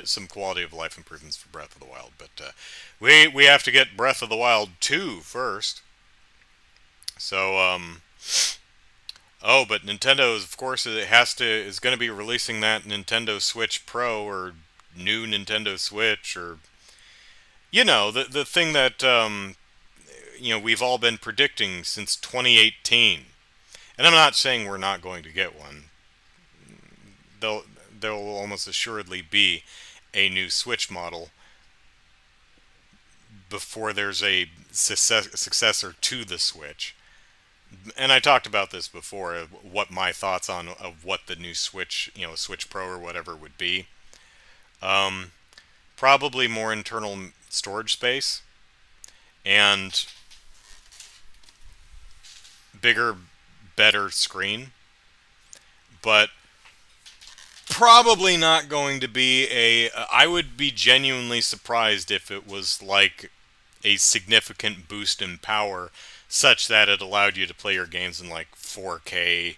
some quality of life improvements for Breath of the Wild. But we have to get Breath of the Wild 2 first. So oh, but Nintendo, of course, is going to be releasing that Nintendo Switch Pro or new Nintendo Switch, or the thing that we've all been predicting since 2018. And I'm not saying we're not going to get one. There will almost assuredly be a new Switch model before there's a successor to the Switch. And I talked about this before, what my thoughts of what the new Switch, Switch Pro or whatever would be. Probably more internal storage space and bigger, better screen, but probably not going to be I would be genuinely surprised if it was like a significant boost in power such that it allowed you to play your games in like 4K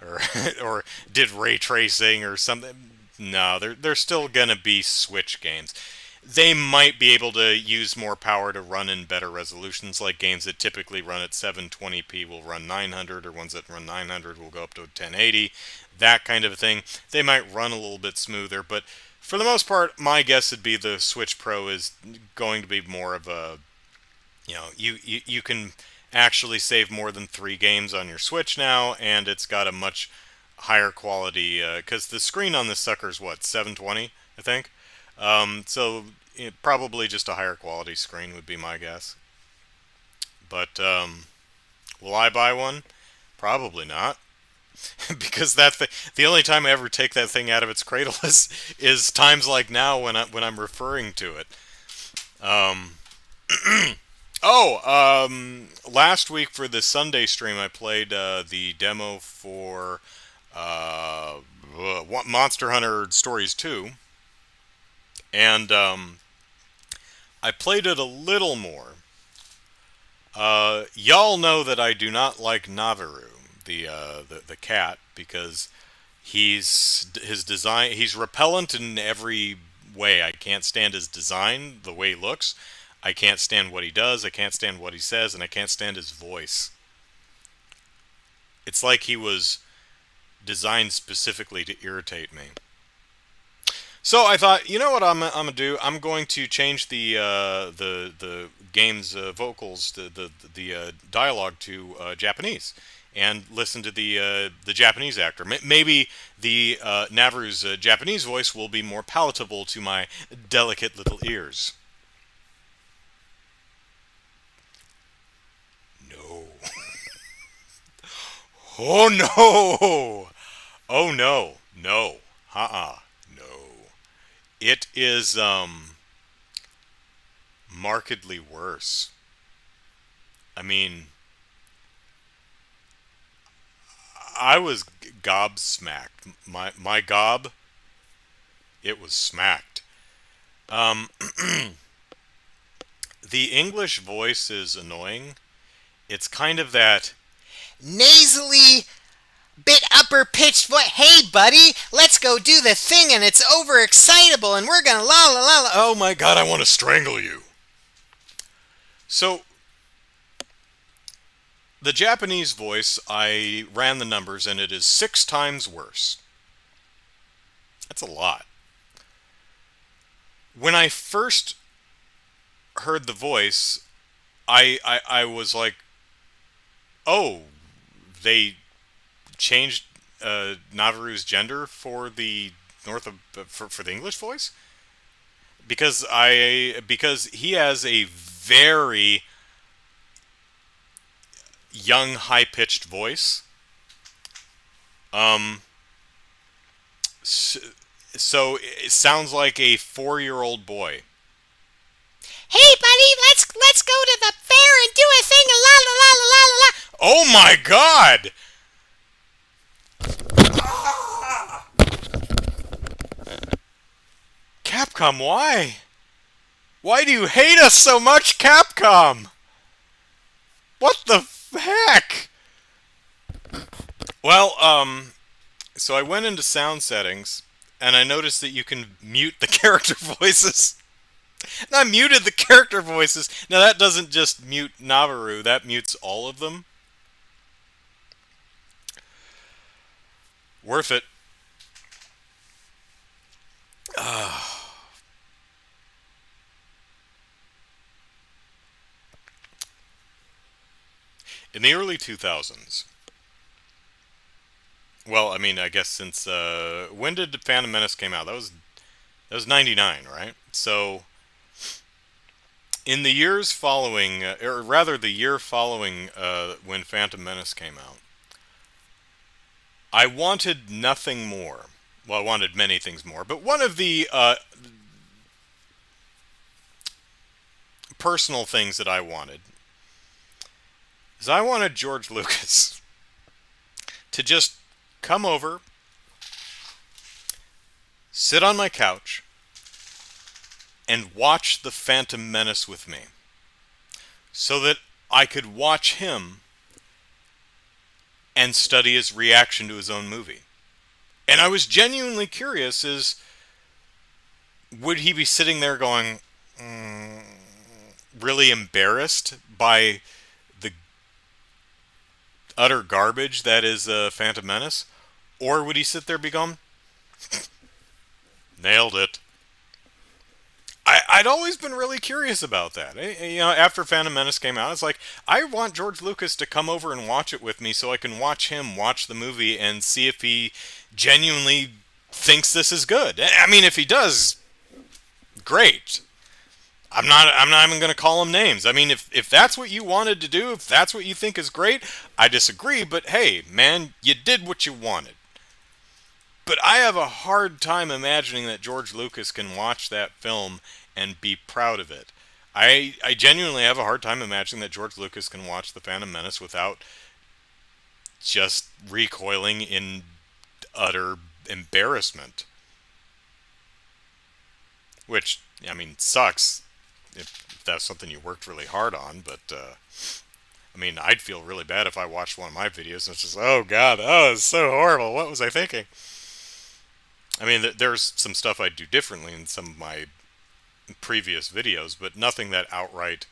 or or did ray tracing or something. No, they're still gonna be Switch games. They might be able to use more power to run in better resolutions, like games that typically run at 720p will run 900, or ones that run 900 will go up to 1080, that kind of thing. They might run a little bit smoother, but for the most part, my guess would be the Switch Pro is going to be more of a, you can actually save more than 3 games on your Switch now, and it's got a much higher quality, because the screen on this sucker is what, 720, I think? So probably just a higher quality screen would be my guess. But will I buy one? Probably not, because the only time I ever take that thing out of its cradle is times like now when I'm referring to it. Last week for the Sunday stream, I played the demo for Monster Hunter Stories 2. And I played it a little more. Y'all know that I do not like Naviru, the cat, because his design, he's repellent in every way. I can't stand his design, the way he looks. I can't stand what he does. I can't stand what he says, and I can't stand his voice. It's like he was designed specifically to irritate me. So I thought, you know what I'm gonna do? I'm going to change the game's vocals, the dialogue to Japanese, and listen to the Japanese actor. Maybe the Naviru's Japanese voice will be more palatable to my delicate little ears. No. Oh no. Oh no. No. No. It is markedly worse. I mean, I was gobsmacked. My gob, it was smacked. Um, the English voice is annoying. It's kind of that Nasally, bit upper pitched voice. Hey, buddy, let's go do the thing, and it's overexcitable, and we're gonna la la la la. oh my god, I want to strangle you. So the Japanese voice, I ran the numbers, and it is 6 times worse. That's a lot. When I first heard the voice, I was like, oh, they changed Naviru's gender for the North of for the English voice, because he has a very young, high pitched voice. Um, so, so it sounds like a 4-year-old boy. Hey, buddy, let's go to the fair and do a thing, la la la la la la. Oh my god! Capcom, why? Why do you hate us so much, Capcom? What the heck? Well, so I went into sound settings, and I noticed that you can mute the character voices. And I muted the character voices. Now that doesn't just mute Naviru, that mutes all of them. Worth it. In the early 2000s, well, I mean, I guess since when did Phantom Menace came out? That was 99, right? So in the years following, or rather the year following when Phantom Menace came out, I wanted nothing more. Well, I wanted many things more, but one of the personal things that I wanted is I wanted George Lucas to just come over, sit on my couch, and watch The Phantom Menace with me, so that I could watch him and study his reaction to his own movie. And I was genuinely curious, would he be sitting there going, really embarrassed by the utter garbage that is Phantom Menace? Or would he sit there and be going, nailed it? I'd always been really curious about that. After Phantom Menace came out, it's like, I want George Lucas to come over and watch it with me so I can watch him watch the movie and see if he genuinely thinks this is good. I mean, if he does, great. I'm not even going to call him names. I mean, if that's what you wanted to do, if that's what you think is great, I disagree, but hey, man, you did what you wanted. But I have a hard time imagining that George Lucas can watch that film and be proud of it. I genuinely have a hard time imagining that George Lucas can watch The Phantom Menace without just recoiling in utter embarrassment. Which, I mean, sucks if that's something you worked really hard on, but I mean, I'd feel really bad if I watched one of my videos and it's just, oh god, oh, it's so horrible, what was I thinking? I mean, there's some stuff I'd do differently in some of my previous videos, but nothing that outright,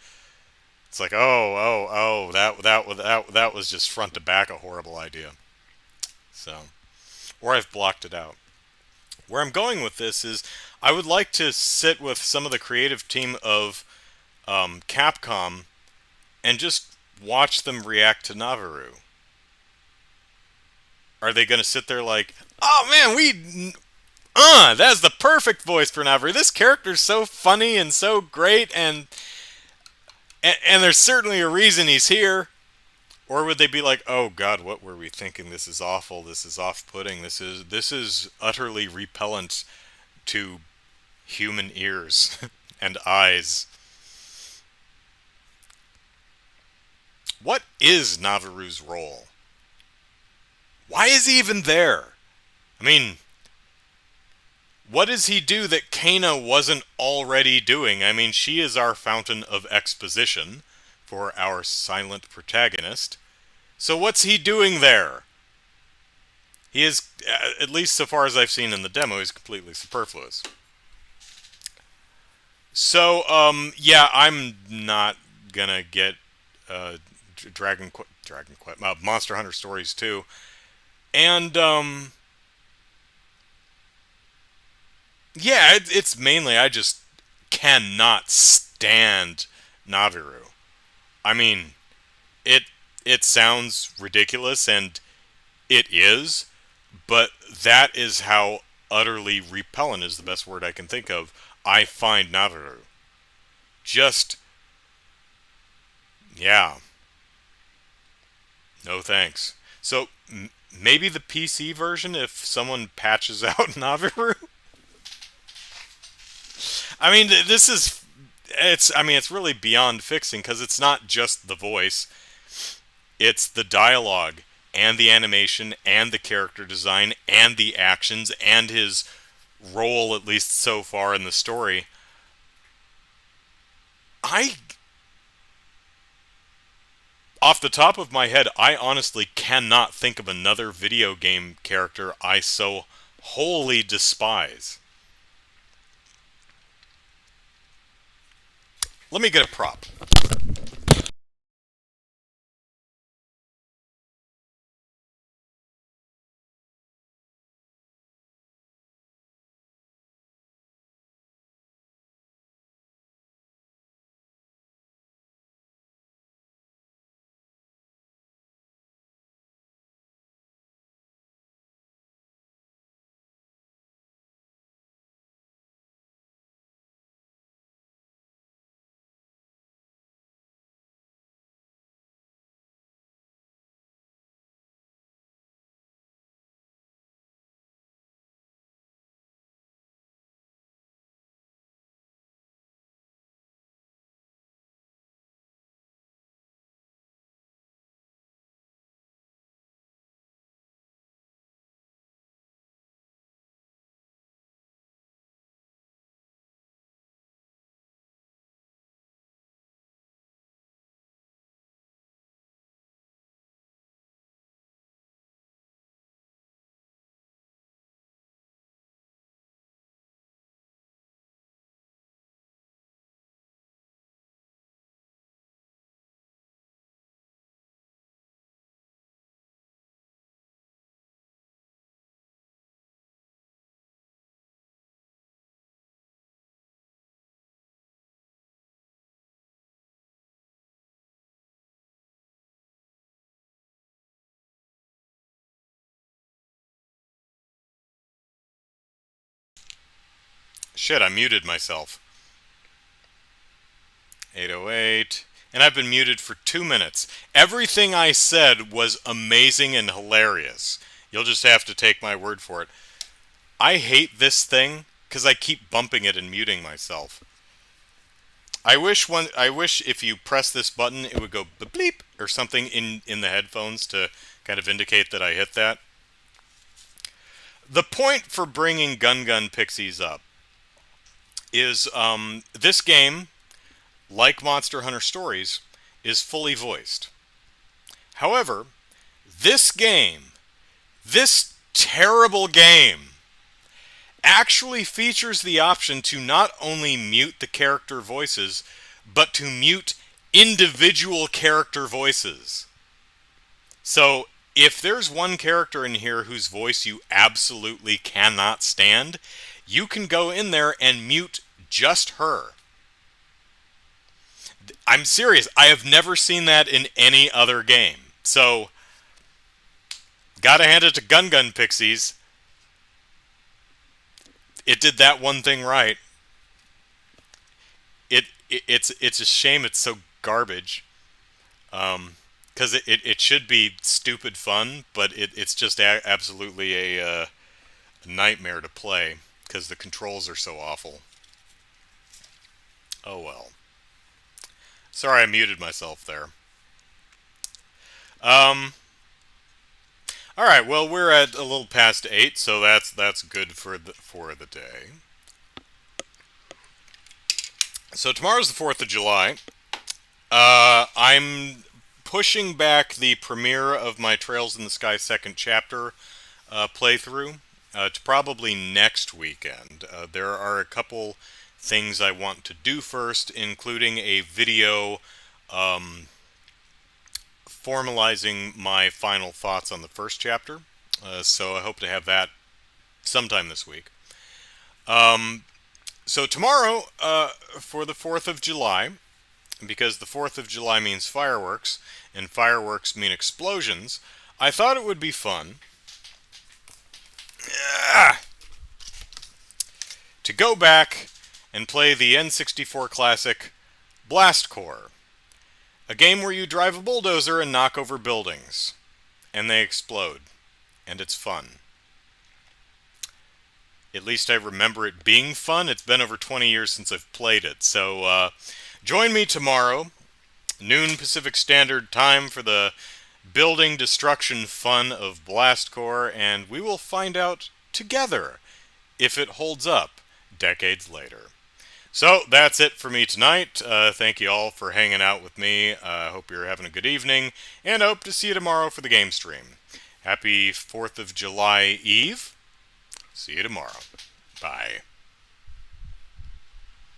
it's like, that was just front to back a horrible idea. So, or I've blocked it out. Where I'm going with this is, I would like to sit with some of the creative team of Capcom and just watch them react to Naviru. Are they going to sit there like, oh man, that's the perfect voice for Navarro. This character's so funny and so great, and there's certainly a reason he's here. Or would they be like, "Oh God, what were we thinking? This is awful. This is off-putting. This is utterly repellent to human ears and eyes." What is Naviru's role? Why is he even there? I mean, what does he do that Kana wasn't already doing? I mean, she is our fountain of exposition for our silent protagonist. So what's he doing there? He is, at least so far as I've seen in the demo, he's completely superfluous. So, yeah, I'm not gonna get Monster Hunter Stories 2. And, yeah, it's mainly I just cannot stand Naviru. I mean, it it sounds ridiculous, and it is, but that is how utterly repellent is the best word I can think of. I find Naviru. Just, yeah, no thanks. So, maybe the PC version, if someone patches out Naviru? I mean, this is. It's really beyond fixing because it's not just the voice. It's the dialogue and the animation and the character design and the actions and his role, at least so far in the story. I, off the top of my head, I honestly cannot think of another video game character I so wholly despise. Let me get a prop. Shit, I muted myself. 808. And I've been muted for 2 minutes. Everything I said was amazing and hilarious. You'll just have to take my word for it. I hate this thing because I keep bumping it and muting myself. I wish if you press this button, it would go bleep or something in the headphones to kind of indicate that I hit that. The point for bringing Gun Pixies up is this game, like Monster Hunter Stories, is fully voiced. However, this game, this terrible game, actually features the option to not only mute the character voices, but to mute individual character voices. So, if there's one character in here whose voice you absolutely cannot stand, you can go in there and mute just her. I'm serious. I have never seen that in any other game. So, Gotta hand it to Gun Gun Pixies. It did that one thing right. It's a shame it's so garbage. Because it should be stupid fun, but it's just absolutely a nightmare to play because the controls are so awful. Oh well. Sorry, I muted myself there. Um. All right. Well, we're at a little past 8, so that's good for the day. So tomorrow's the 4th of July. I'm pushing back the premiere of my Trails in the Sky second chapter playthrough to probably next weekend. There are a couple things I want to do first, including a video formalizing my final thoughts on the first chapter. So I hope to have that sometime this week. So tomorrow, for the 4th of July, because the 4th of July means fireworks, and fireworks mean explosions, I thought it would be fun to go back and play the N64 classic Blast Corps, a game where you drive a bulldozer and knock over buildings, and they explode, and it's fun. At least I remember it being fun. It's been over 20 years since I've played it, so join me tomorrow, noon Pacific Standard Time, for the building destruction fun of Blast Corps, and we will find out together if it holds up decades later. So that's it for me tonight. Thank you all for hanging out with me. I hope you're having a good evening, and I hope to see you tomorrow for the game stream. Happy 4th of July Eve. See you tomorrow. Bye.